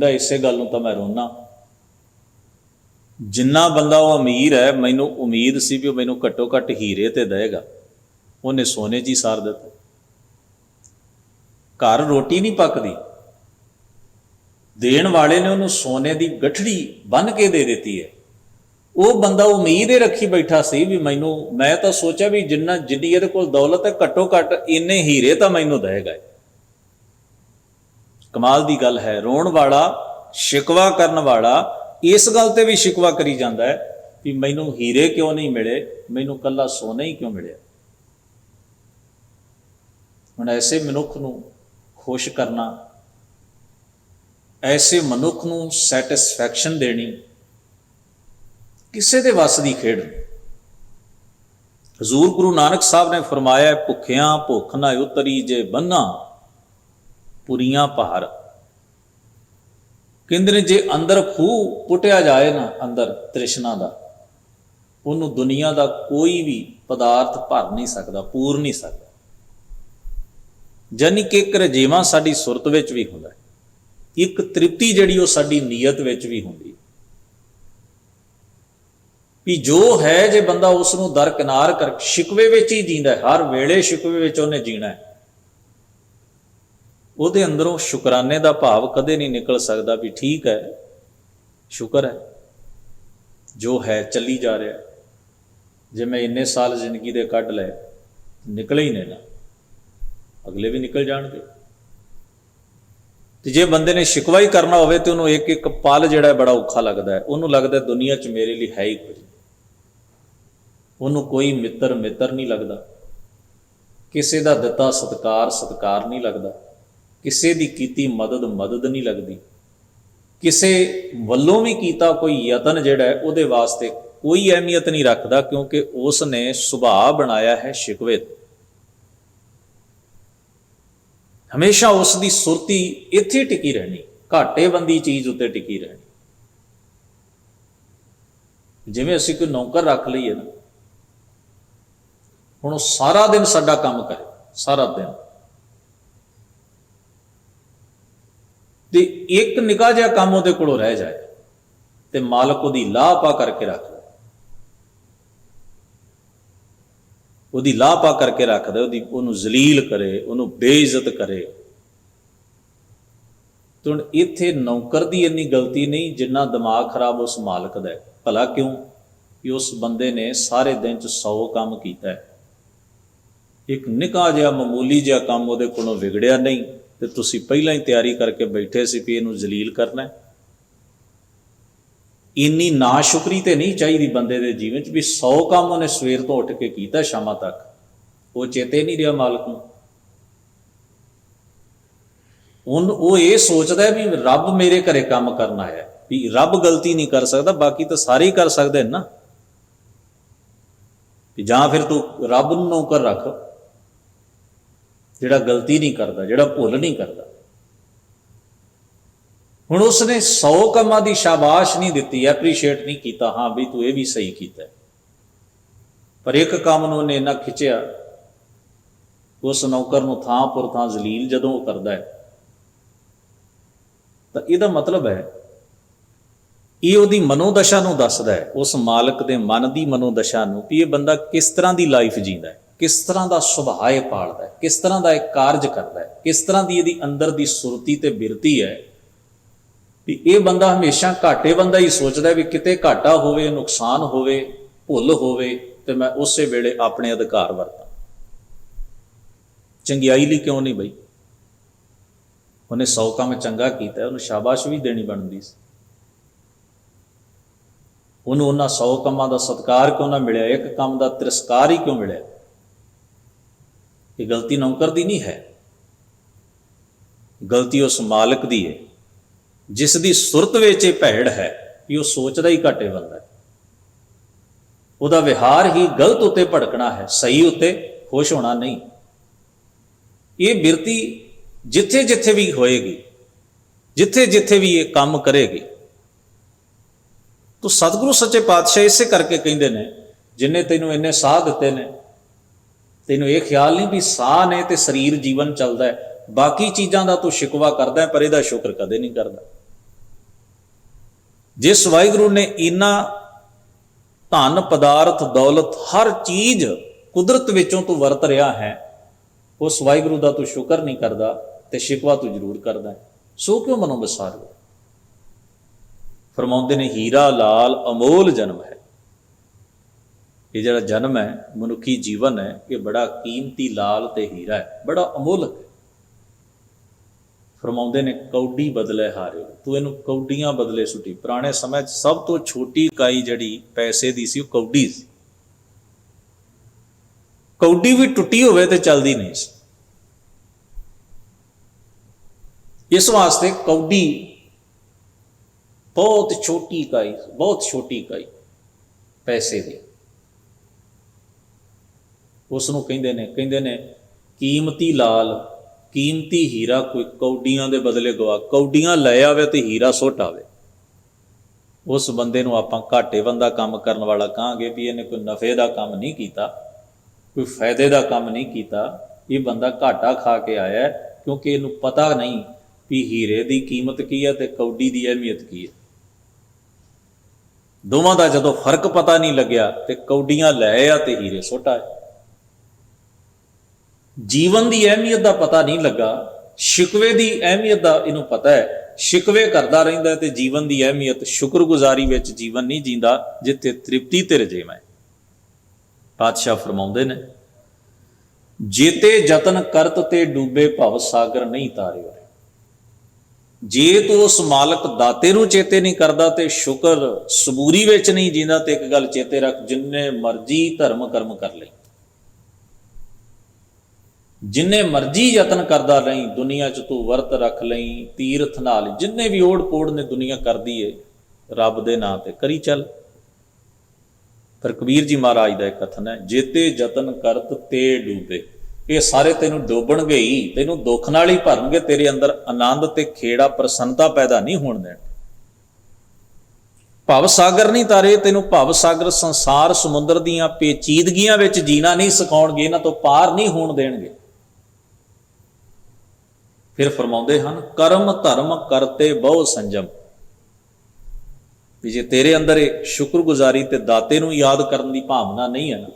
ਇਸੇ ਗੱਲ ਨੂੰ ਤਾਂ ਮੈਂ ਰੋਨਾ। ਜਿੰਨਾ ਬੰਦਾ ਉਹ ਅਮੀਰ ਹੈ, ਮੈਨੂੰ ਉਮੀਦ ਸੀ ਵੀ ਉਹ ਮੈਨੂੰ ਘੱਟੋ ਘੱਟ ਹੀਰੇ ਤੇ ਦੇਵੇਗਾ, ਉਹਨੇ ਸੋਨੇ 'ਚ ਹੀ ਸਾਰ ਦਿੱਤਾ। ਘਰ ਰੋਟੀ ਨਹੀਂ ਪੱਕਦੀ, ਦੇਣ ਵਾਲੇ ਨੇ ਉਹਨੂੰ ਸੋਨੇ ਦੀ ਗਠੜੀ ਬੰਨ੍ਹ ਕੇ ਦੇ ਦਿੱਤੀ ਹੈ। ਉਹ ਬੰਦਾ ਉਮੀਦ ਇਹ ਰੱਖੀ ਬੈਠਾ ਸੀ ਵੀ ਮੈਂ ਤਾਂ ਸੋਚਿਆ ਵੀ ਜਿੰਨੀ ਇਹਦੇ ਕੋਲ ਦੌਲਤ ਹੈ, ਘੱਟੋ ਘੱਟ ਇੰਨੇ ਹੀਰੇ ਤਾਂ ਮੈਨੂੰ ਦੇਵੇਗਾ। ਕਮਾਲ ਦੀ ਗੱਲ ਹੈ। ਰੋਣ ਵਾਲਾ, ਸ਼ਿਕਵਾ ਕਰਨ ਵਾਲਾ ਇਸ ਗੱਲ ਤੇ ਵੀ ਸ਼ਿਕਵਾ ਕਰੀ ਜਾਂਦਾ ਹੈ ਵੀ ਮੈਨੂੰ ਹੀਰੇ ਕਿਉਂ ਨਹੀਂ ਮਿਲੇ, ਮੈਨੂੰ ਇਕੱਲਾ ਸੋਨਾ ਹੀ ਕਿਉਂ ਮਿਲਿਆ। ਹੁਣ ਐਸੇ ਮਨੁੱਖ ਨੂੰ ਖੁਸ਼ ਕਰਨਾ, ਐਸੇ ਮਨੁੱਖ ਨੂੰ ਸੈਟਿਸਫੈਕਸ਼ਨ ਦੇਣੀ ਕਿਸੇ ਦੇ ਵੱਸ ਦੀ ਖੇਡ ਨਹੀਂ। ਹਜ਼ੂਰ ਗੁਰੂ ਨਾਨਕ ਸਾਹਿਬ ਨੇ ਫਰਮਾਇਆ, ਭੁੱਖਿਆਂ ਭੁੱਖ ਨਾ ਉਤਰੀ ਜੇ ਬੰਨਾ ਪੁਰੀਆਂ ਭਾਰ। ਕਹਿੰਦੇ ਨੇ ਜੇ ਅੰਦਰ ਖੂਹ ਪੁੱਟਿਆ ਜਾਏ ਨਾ, ਅੰਦਰ ਤ੍ਰਿਸ਼ਨਾ ਦਾ, ਉਹਨੂੰ ਦੁਨੀਆ ਦਾ ਕੋਈ ਵੀ ਪਦਾਰਥ ਭਰ ਨਹੀਂ ਸਕਦਾ, ਪੂਰ ਨਹੀਂ ਸਕਦਾ। ਜਾਨੀ ਕਿ ਇੱਕ ਰਜੇਵਾਂ ਸਾਡੀ ਸੁਰਤ ਵਿੱਚ ਵੀ ਹੁੰਦਾ, ਇੱਕ ਤ੍ਰਿਪਤੀ ਜਿਹੜੀ ਉਹ ਸਾਡੀ ਨੀਅਤ ਵਿੱਚ ਵੀ ਹੁੰਦੀ ਵੀ ਜੋ ਹੈ, ਜੇ ਬੰਦਾ ਉਸ ਨੂੰ ਦਰਕਿਨਾਰ ਕਰ, ਸ਼ਿਕਵੇ ਵਿੱਚ ਹੀ ਜੀਂਦਾ, ਹਰ ਵੇਲੇ ਸ਼ਿਕਵੇ ਵਿੱਚ ਉਹਨੇ ਜੀਣਾ ਹੈ, ਉਹਦੇ ਅੰਦਰੋਂ ਸ਼ੁਕਰਾਨੇ ਦਾ ਭਾਵ ਕਦੇ ਨਹੀਂ ਨਿਕਲ ਸਕਦਾ ਵੀ ਠੀਕ ਹੈ, ਸ਼ੁਕਰ ਹੈ ਜੋ ਹੈ ਚੱਲੀ ਜਾ ਰਿਹਾ। ਜੇ ਮੈਂ ਇੰਨੇ ਸਾਲ ਜ਼ਿੰਦਗੀ ਦੇ ਕੱਢ ਲਏ, ਨਿਕਲੇ ਹੀ ਨੇ ਨਾ, ਅਗਲੇ ਵੀ ਨਿਕਲ ਜਾਣਗੇ। ਤੇ ਜੇ ਬੰਦੇ ਨੇ ਸ਼ਿਕਵਾ ਹੀ ਕਰਨਾ ਹੋਵੇ ਤੇ ਉਹਨੂੰ ਇੱਕ ਇੱਕ ਪਲ ਜਿਹੜਾ ਬੜਾ ਔਖਾ ਲੱਗਦਾ ਹੈ। ਉਹਨੂੰ ਲੱਗਦਾ ਦੁਨੀਆ 'ਚ ਮੇਰੇ ਲਈ ਹੈ ਹੀ ਕੁਝ, ਉਹਨੂੰ ਕੋਈ ਮਿੱਤਰ ਨਹੀਂ ਲੱਗਦਾ, ਕਿਸੇ ਦਾ ਦਿੱਤਾ ਸਤਿਕਾਰ ਨਹੀਂ ਲੱਗਦਾ, ਕਿਸੇ ਦੀ ਕੀਤੀ ਮਦਦ ਨਹੀਂ ਲੱਗਦੀ, ਕਿਸੇ ਵੱਲੋਂ ਵੀ ਕੀਤਾ ਕੋਈ ਯਤਨ ਜਿਹੜਾ ਹੈ ਉਹਦੇ ਵਾਸਤੇ ਕੋਈ ਅਹਿਮੀਅਤ ਨਹੀਂ ਰੱਖਦਾ, ਕਿਉਂਕਿ ਉਸ ਨੇ ਸੁਭਾਅ ਬਣਾਇਆ ਹੈ ਸ਼ਿਕਵੇ। ਹਮੇਸ਼ਾ ਉਸ ਦੀ ਸੁਰਤੀ ਇੱਥੇ ਟਿਕੀ ਰਹਿਣੀ, ਘਾਟੇਬੰਦੀ ਚੀਜ਼ ਉੱਤੇ ਟਿਕੀ ਰਹਿਣੀ। ਜਿਵੇਂ ਅਸੀਂ ਕੋਈ ਨੌਕਰ ਰੱਖ ਲਈਏ ਨਾ, ਹੁਣ ਉਹ ਸਾਰਾ ਦਿਨ ਸਾਡਾ ਕੰਮ ਕਰੇ, ਸਾਰਾ ਦਿਨ, ਤੇ ਇੱਕ ਨਿੱਕਾ ਜਿਹਾ ਕੰਮ ਉਹਦੇ ਕੋਲੋਂ ਰਹਿ ਜਾਏ ਤੇ ਮਾਲਕ ਉਹਦੀ ਲਾਪਾ ਕਰਕੇ ਰੱਖ ਦੇ, ਉਹਨੂੰ ਜ਼ਲੀਲ ਕਰੇ, ਉਹਨੂੰ ਬੇਇੱਜ਼ਤ ਕਰੇ। ਤੇ ਹੁਣ ਇੱਥੇ ਨੌਕਰ ਦੀ ਇੰਨੀ ਗਲਤੀ ਨਹੀਂ ਜਿੰਨਾ ਦਿਮਾਗ ਖਰਾਬ ਉਸ ਮਾਲਕ ਦਾ ਹੈ। ਭਲਾ ਕਿਉਂ? ਕਿ ਉਸ ਬੰਦੇ ਨੇ ਸਾਰੇ ਦਿਨ 'ਚ 100 ਕੰਮ ਕੀਤਾ ਹੈ, ਇੱਕ ਨਿੱਕਾ ਜਿਹਾ ਮਾਮੂਲੀ ਜਿਹਾ ਕੰਮ ਉਹਦੇ ਕੋਲੋਂ ਵਿਗੜਿਆ ਨਹੀਂ, ਤੇ ਤੁਸੀਂ ਪਹਿਲਾਂ ਹੀ ਤਿਆਰੀ ਕਰਕੇ ਬੈਠੇ ਸੀ ਵੀ ਇਹਨੂੰ ਜ਼ਲੀਲ ਕਰਨਾ। ਇੰਨੀ ਨਾਸ਼ੁਕਰੀ ਤੇ ਨਹੀਂ ਚਾਹੀਦੀ ਬੰਦੇ ਦੇ ਜੀਵਨ 'ਚ ਵੀ 100 ਕੰਮ ਉਹਨੇ ਸਵੇਰ ਤੋਂ ਉੱਠ ਕੇ ਕੀਤਾ ਸ਼ਾਮਾਂ ਤੱਕ, ਉਹ ਚੇਤੇ ਨਹੀਂ ਰਿਹਾ ਮਾਲਕ ਨੂੰ। ਉਹ ਇਹ ਸੋਚਦਾ ਵੀ ਰੱਬ ਮੇਰੇ ਘਰੇ ਕੰਮ ਕਰਨ ਆਇਆ, ਵੀ ਰੱਬ ਗਲਤੀ ਨਹੀਂ ਕਰ ਸਕਦਾ, ਬਾਕੀ ਤਾਂ ਸਾਰੇ ਹੀ ਕਰ ਸਕਦੇ ਨਾ। ਜਾਂ ਫਿਰ ਤੂੰ ਰੱਬ ਨੂੰ ਨੌਕਰ ਰੱਖ ਜਿਹੜਾ ਗਲਤੀ ਨਹੀਂ ਕਰਦਾ, ਜਿਹੜਾ ਭੁੱਲ ਨਹੀਂ ਕਰਦਾ। ਹੁਣ ਉਸਨੇ 100 ਕੰਮਾਂ ਦੀ ਸ਼ਾਬਾਸ਼ ਨਹੀਂ ਦਿੱਤੀ, ਐਪਰੀਸ਼ੀਏਟ ਨਹੀਂ ਕੀਤਾ, ਹਾਂ ਵੀ ਤੂੰ ਇਹ ਵੀ ਸਹੀ ਕੀਤਾ, ਪਰ ਇੱਕ ਕੰਮ ਨੂੰ ਉਹਨੇ ਇੰਨਾ ਖਿੱਚਿਆ, ਉਸ ਨੌਕਰ ਨੂੰ ਥਾਂ ਪੁਰ ਥਾਂ ਜ਼ਲੀਲ ਜਦੋਂ ਉਹ ਕਰਦਾ ਹੈ, ਤਾਂ ਇਹਦਾ ਮਤਲਬ ਹੈ ਇਹ ਉਹਦੀ ਮਨੋਦਸ਼ਾ ਨੂੰ ਦੱਸਦਾ ਹੈ, ਉਸ ਮਾਲਕ ਦੇ ਮਨ ਦੀ ਮਨੋਦਸ਼ਾ ਨੂੰ, ਵੀ ਇਹ ਬੰਦਾ ਕਿਸ ਤਰ੍ਹਾਂ ਦੀ ਲਾਈਫ ਜੀਂਦਾ ਹੈ, ਕਿਸ ਤਰ੍ਹਾਂ ਦਾ ਸੁਭਾਅ ਇਹ ਪਾਲਦਾ ਹੈ, ਕਿਸ ਤਰ੍ਹਾਂ ਦਾ ਇਹ ਕਾਰਜ ਕਰਦਾ ਹੈ, ਕਿਸ ਤਰ੍ਹਾਂ ਦੀ ਇਹਦੀ ਅੰਦਰ ਦੀ ਸੁਰਤੀ ਤੇ ਬਿਰਤੀ ਹੈ। ਵੀ ਇਹ ਬੰਦਾ ਹਮੇਸ਼ਾ ਘਾਟੇ ਬੰਦਾ ਹੀ ਸੋਚਦਾ ਵੀ ਕਿਤੇ ਘਾਟਾ ਹੋਵੇ, ਨੁਕਸਾਨ ਹੋਵੇ, ਭੁੱਲ ਹੋਵੇ, ਤੇ ਮੈਂ ਉਸੇ ਵੇਲੇ ਆਪਣੇ ਅਧਿਕਾਰ ਵਰਤਾਂ। ਚੰਗਿਆਈ ਲਈ ਕਿਉਂ ਨਹੀਂ ਬਈ? ਉਹਨੇ 100 ਕੰਮ ਚੰਗਾ ਕੀਤਾ, ਉਹਨੂੰ ਸ਼ਾਬਾਸ਼ ਵੀ ਦੇਣੀ ਬਣਦੀ ਸੀ। ਉਹਨੂੰ ਉਹਨਾਂ 100 ਕੰਮਾਂ ਦਾ ਸਤਿਕਾਰ ਕਿਉਂ ਨਾ ਮਿਲਿਆ? ਇੱਕ ਕੰਮ ਦਾ ਤਿਰਸਕਾਰ ਹੀ ਕਿਉਂ ਮਿਲਿਆ? ਇਹ ਗਲਤੀ ਨੌਕਰ ਦੀ ਨਹੀਂ ਹੈ, ਗਲਤੀ ਉਸ ਮਾਲਕ ਦੀ ਹੈ, ਜਿਸ ਦੀ ਸੁਰਤ ਵਿੱਚ ਇਹ ਭੈੜ ਹੈ ਕਿ ਉਹ ਸੋਚਦਾ ਹੀ ਘਾਟੇ ਬੰਦਾ ਹੈ। ਉਹਦਾ ਵਿਹਾਰ ਹੀ ਗਲਤ ਉੱਤੇ ਭੜਕਣਾ ਹੈ, ਸਹੀ ਉੱਤੇ ਖੁਸ਼ ਹੋਣਾ ਨਹੀਂ। ਇਹ ਬਿਰਤੀ ਜਿੱਥੇ ਜਿੱਥੇ ਵੀ ਹੋਏਗੀ, ਜਿੱਥੇ ਜਿੱਥੇ ਵੀ ਇਹ ਕੰਮ ਕਰੇਗੀ, ਤੋ ਸਤਿਗੁਰੂ ਸੱਚੇ ਪਾਤਸ਼ਾਹ ਇਸੇ ਕਰਕੇ ਕਹਿੰਦੇ ਨੇ, ਜਿੰਨੇ ਤੈਨੂੰ ਇੰਨੇ ਸਾਹ ਦਿੱਤੇ ਨੇ, ਤੈਨੂੰ ਇਹ ਖਿਆਲ ਨਹੀਂ ਵੀ ਸਾਹ ਨੇ ਤੇ ਸਰੀਰ ਜੀਵਨ ਚੱਲਦਾ ਹੈ, ਬਾਕੀ ਚੀਜ਼ਾਂ ਦਾ ਤੂੰ ਸ਼ਿਕਵਾ ਕਰਦਾ ਪਰ ਇਹਦਾ ਸ਼ੁਕਰ ਕਦੇ ਨਹੀਂ ਕਰਦਾ। ਜਿਸ ਵਾਹਿਗੁਰੂ ਨੇ ਇੰਨਾ ਧਨ, ਪਦਾਰਥ, ਦੌਲਤ, ਹਰ ਚੀਜ਼ ਕੁਦਰਤ ਵਿੱਚੋਂ ਤੂੰ ਵਰਤ ਰਿਹਾ ਹੈ, ਉਸ ਵਾਹਿਗੁਰੂ ਦਾ ਤੂੰ ਸ਼ੁਕਰ ਨਹੀਂ ਕਰਦਾ ਤੇ ਸ਼ਿਕਵਾ ਤੂੰ ਜ਼ਰੂਰ ਕਰਦਾ ਹੈ। ਸੋ ਕਿਉਂ ਮਨੋਂ ਵਿਸਾਰ? ਫਰਮਾਉਂਦੇ ਨੇ, ਹੀਰਾ ਲਾਲ ਅਮੋਲ ਜਨਮ ਹੈ। ਇਹ ਜਿਹੜਾ ਜਨਮ ਹੈ, ਮਨੁੱਖੀ ਜੀਵਨ ਹੈ, ਇਹ ਬੜਾ ਕੀਮਤੀ ਲਾਲ ਤੇ ਹੀਰਾ ਹੈ, ਬੜਾ ਅਮੋਲਕ ਹੈ। ਫਰਮਾਉਂਦੇ ਨੇ, ਕੌਡੀ ਬਦਲੇ ਹਾਰਿਓ, ਤੂੰ ਇਹਨੂੰ ਕੌਡੀਆਂ ਬਦਲੇ ਸੁੱਟੀ। ਪੁਰਾਣੇ ਸਮੇਂ 'ਚ ਸਭ ਤੋਂ ਛੋਟੀ ਇਕਾਈ ਜਿਹੜੀ ਪੈਸੇ ਦੀ ਸੀ, ਉਹ ਕੌਡੀ ਸੀ। ਕੌਡੀ ਵੀ ਟੁੱਟੀ ਹੋਵੇ ਤੇ ਚੱਲਦੀ ਨਹੀਂ ਸੀ। ਇਸ ਵਾਸਤੇ ਕੌਡੀ ਬਹੁਤ ਛੋਟੀ ਇਕਾਈ, ਬਹੁਤ ਛੋਟੀ ਇਕਾਈ ਪੈਸੇ ਦੀ, ਉਸ ਨੂੰ ਕਹਿੰਦੇ ਨੇ ਕੀਮਤੀ ਲਾਲ, ਕੀਮਤੀ ਹੀਰਾ ਕੋਈ ਕੌਡੀਆਂ ਦੇ ਬਦਲੇ ਗਵਾ। ਕੌਡੀਆਂ ਲੈ ਆਵੇ ਤੇ ਹੀਰਾ ਸੁੱਟ ਆਵੇ, ਉਸ ਬੰਦੇ ਨੂੰ ਆਪਾਂ ਘਾਟੇ ਬੰਦਾ ਕੰਮ ਕਰਨ ਵਾਲਾ ਕਹਾਂਗੇ ਵੀ ਇਹਨੇ ਕੋਈ ਨਫੇ ਦਾ ਕੰਮ ਨਹੀਂ ਕੀਤਾ, ਕੋਈ ਫਾਇਦੇ ਦਾ ਕੰਮ ਨਹੀਂ ਕੀਤਾ। ਇਹ ਬੰਦਾ ਘਾਟਾ ਖਾ ਕੇ ਆਇਆ, ਕਿਉਂਕਿ ਇਹਨੂੰ ਪਤਾ ਨਹੀਂ ਵੀ ਹੀਰੇ ਦੀ ਕੀਮਤ ਕੀ ਹੈ ਤੇ ਕੌਡੀ ਦੀ ਅਹਿਮੀਅਤ ਕੀ ਹੈ। ਦੋਵਾਂ ਦਾ ਜਦੋਂ ਫਰਕ ਪਤਾ ਨਹੀਂ ਲੱਗਿਆ ਤੇ ਕੌਡੀਆਂ ਲੈ ਆ ਤੇ ਹੀਰੇ ਸੁੱਟ ਆਏ। ਜੀਵਨ ਦੀ ਅਹਿਮੀਅਤ ਦਾ ਪਤਾ ਨਹੀਂ ਲੱਗਾ, ਸ਼ਿਕਵੇ ਦੀ ਅਹਿਮੀਅਤ ਦਾ ਇਹਨੂੰ ਪਤਾ ਹੈ। ਸ਼ਿਕਵੇ ਕਰਦਾ ਰਹਿੰਦਾ ਤੇ ਜੀਵਨ ਦੀ ਅਹਿਮੀਅਤ, ਸ਼ੁਕਰਗੁਜ਼ਾਰੀ ਵਿੱਚ ਜੀਵਨ ਨਹੀਂ ਜੀਂਦਾ, ਜਿੱਥੇ ਤ੍ਰਿਪਤੀ ਤੇ ਰਜੇਵਾਂ। ਪਾਤਸ਼ਾਹ ਫਰਮਾਉਂਦੇ ਨੇ, ਜੇਤੇ ਯਤਨ ਕਰਤ ਤੇ ਡੂਬੇ ਭਵ ਸਾਗਰ ਨਹੀਂ ਤਾਰਿਓ। ਜੇ ਤੂੰ ਉਸ ਮਾਲਕ ਦਾਤੇ ਨੂੰ ਚੇਤੇ ਨਹੀਂ ਕਰਦਾ ਤੇ ਸ਼ੁਕਰ ਸਬੂਰੀ ਵਿੱਚ ਨਹੀਂ ਜੀਂਦਾ, ਤੇ ਇੱਕ ਗੱਲ ਚੇਤੇ ਰੱਖ, ਜਿੰਨੇ ਮਰਜ਼ੀ ਧਰਮ ਕਰਮ ਕਰ ਲਈ, ਜਿੰਨੇ ਮਰਜ਼ੀ ਯਤਨ ਕਰਦਾ ਰਹੀ, ਦੁਨੀਆ 'ਚ ਤੂੰ ਵਰਤ ਰੱਖ ਲਈ, ਤੀਰਥ ਨਾਲ, ਜਿੰਨੇ ਵੀ ਓੜ ਪੋੜ ਨੇ ਦੁਨੀਆ ਕਰਦੀ ਏ, ਰੱਬ ਦੇ ਨਾਂ ਤੇ ਕਰੀ ਚੱਲ। ਪਰ ਕਬੀਰ ਜੀ ਮਹਾਰਾਜ ਦਾ ਇੱਕ ਕਥਨ ਹੈ, ਜੇਤੇ ਯਤਨ ਕਰਤ ਤੇ ਡੂਬੇ। ਇਹ ਸਾਰੇ ਤੈਨੂੰ ਡੋਬਣਗੇ ਹੀ, ਤੈਨੂੰ ਦੁੱਖ ਨਾਲ ਹੀ ਭਰਨਗੇ, ਤੇਰੇ ਅੰਦਰ ਆਨੰਦ ਤੇ ਖੇੜਾ, ਪ੍ਰਸੰਨਤਾ ਪੈਦਾ ਨਹੀਂ ਹੋਣ ਦੇਣ। ਭਵ ਸਾਗਰ ਨਹੀਂ ਤਾਰੇ, ਤੈਨੂੰ ਭਵ ਸਾਗਰ ਸੰਸਾਰ ਸਮੁੰਦਰ ਦੀਆਂ ਪੇਚੀਦਗੀਆਂ ਵਿੱਚ ਜੀਣਾ ਨਹੀਂ ਸਿਖਾਉਣਗੇ, ਇਹਨਾਂ ਤੋਂ ਪਾਰ ਨਹੀਂ ਹੋਣ ਦੇਣਗੇ। ਫਿਰ ਫਰਮਾਉਂਦੇ ਹਨ, ਕਰਮ ਧਰਮ ਕਰਤੇ ਬਹੁ ਸੰਜਮ। ਵੀ ਜੇ ਤੇਰੇ ਅੰਦਰ ਇਹ ਸ਼ੁਕਰਗੁਜ਼ਾਰੀ ਤੇ ਦਾਤੇ ਨੂੰ ਯਾਦ ਕਰਨ ਦੀ ਭਾਵਨਾ ਨਹੀਂ ਹੈ ਨਾ,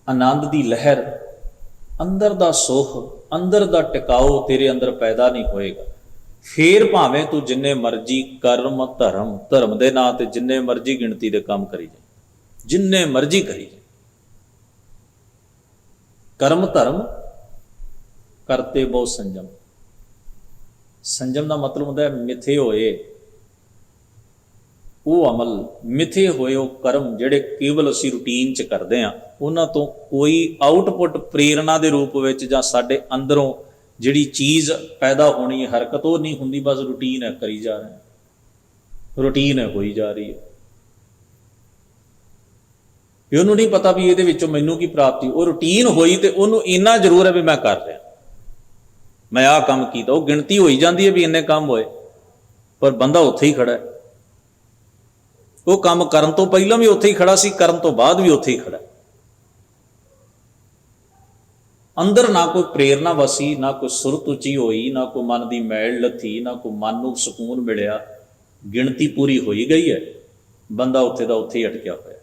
ਆਨੰਦ ਦੀ ਲਹਿਰ, ਅੰਦਰ ਦਾ ਸੁਖ, ਅੰਦਰ ਦਾ ਟਿਕਾਓ ਤੇਰੇ ਅੰਦਰ ਪੈਦਾ ਨਹੀਂ ਹੋਏਗਾ। ਫੇਰ ਭਾਵੇਂ ਤੂੰ ਜਿੰਨੇ ਮਰਜ਼ੀ ਕਰਮ ਧਰਮ ਦੇ ਨਾਂ ਤੇ ਜਿੰਨੇ ਮਰਜ਼ੀ ਗਿਣਤੀ ਦੇ ਕੰਮ ਕਰੀ ਜਾਏ, ਜਿੰਨੇ ਮਰਜ਼ੀ ਕਰੀ ਜਾਏ। ਕਰਮ ਧਰਮ ਕਰਤੇ ਬਹੁ ਸੰਜਮ। ਸੰਜਮ ਦਾ ਮਤਲਬ ਹੁੰਦਾ ਹੈ ਮਿੱਥੇ ਹੋਏ ਉਹ ਅਮਲ, ਮਿੱਥੇ ਹੋਏ ਉਹ ਕਰਮ ਜਿਹੜੇ ਕੇਵਲ ਅਸੀਂ ਰੂਟੀਨ 'ਚ ਕਰਦੇ ਹਾਂ, ਉਹਨਾਂ ਤੋਂ ਕੋਈ ਆਊਟਪੁੱਟ ਪ੍ਰੇਰਨਾ ਦੇ ਰੂਪ ਵਿੱਚ ਜਾਂ ਸਾਡੇ ਅੰਦਰੋਂ ਜਿਹੜੀ ਚੀਜ਼ ਪੈਦਾ ਹੋਣੀ ਹੈ, ਹਰਕਤ, ਉਹ ਨਹੀਂ ਹੁੰਦੀ। ਬਸ ਰੂਟੀਨ ਹੈ, ਕਰੀ ਜਾ ਰਹੇ, ਰੂਟੀਨ ਹੈ, ਹੋਈ ਜਾ ਰਹੀ ਹੈ। ਉਹਨੂੰ ਨਹੀਂ ਪਤਾ ਵੀ ਇਹਦੇ ਵਿੱਚੋਂ ਮੈਨੂੰ ਕੀ ਪ੍ਰਾਪਤੀ। ਉਹ ਰੂਟੀਨ ਹੋਈ ਤੇ ਉਹਨੂੰ ਇੰਨਾ ਜ਼ਰੂਰ ਹੈ ਵੀ ਮੈਂ ਕਰ ਰਿਹਾ, ਮੈਂ ਆਹ ਕੰਮ ਕੀਤਾ। ਉਹ ਗਿਣਤੀ ਹੋਈ ਜਾਂਦੀ ਹੈ ਵੀ ਇੰਨੇ ਕੰਮ ਹੋਏ, ਪਰ ਬੰਦਾ ਉੱਥੇ ਹੀ ਖੜਾ ਹੈ। ਉਹ ਕੰਮ ਕਰਨ ਤੋਂ ਪਹਿਲਾਂ ਵੀ ਉੱਥੇ ਹੀ ਖੜਾ ਸੀ, ਕਰਨ ਤੋਂ ਬਾਅਦ ਵੀ ਉੱਥੇ ਹੀ ਖੜਾ। ਅੰਦਰ ਨਾ ਕੋਈ ਪ੍ਰੇਰਨਾ ਵਸੀ, ਨਾ ਕੋਈ ਸੁਰਤ ਉੱਚੀ ਹੋਈ, ਨਾ ਕੋਈ ਮਨ ਦੀ ਮੈਲ ਲੱਥੀ, ਨਾ ਕੋਈ ਮਨ ਨੂੰ ਸਕੂਨ ਮਿਲਿਆ, ਗਿਣਤੀ ਪੂਰੀ ਹੋਈ ਗਈ ਹੈ, ਬੰਦਾ ਉੱਥੇ ਦਾ ਉੱਥੇ ਹੀ ਅਟਕਿਆ ਹੋਇਆ।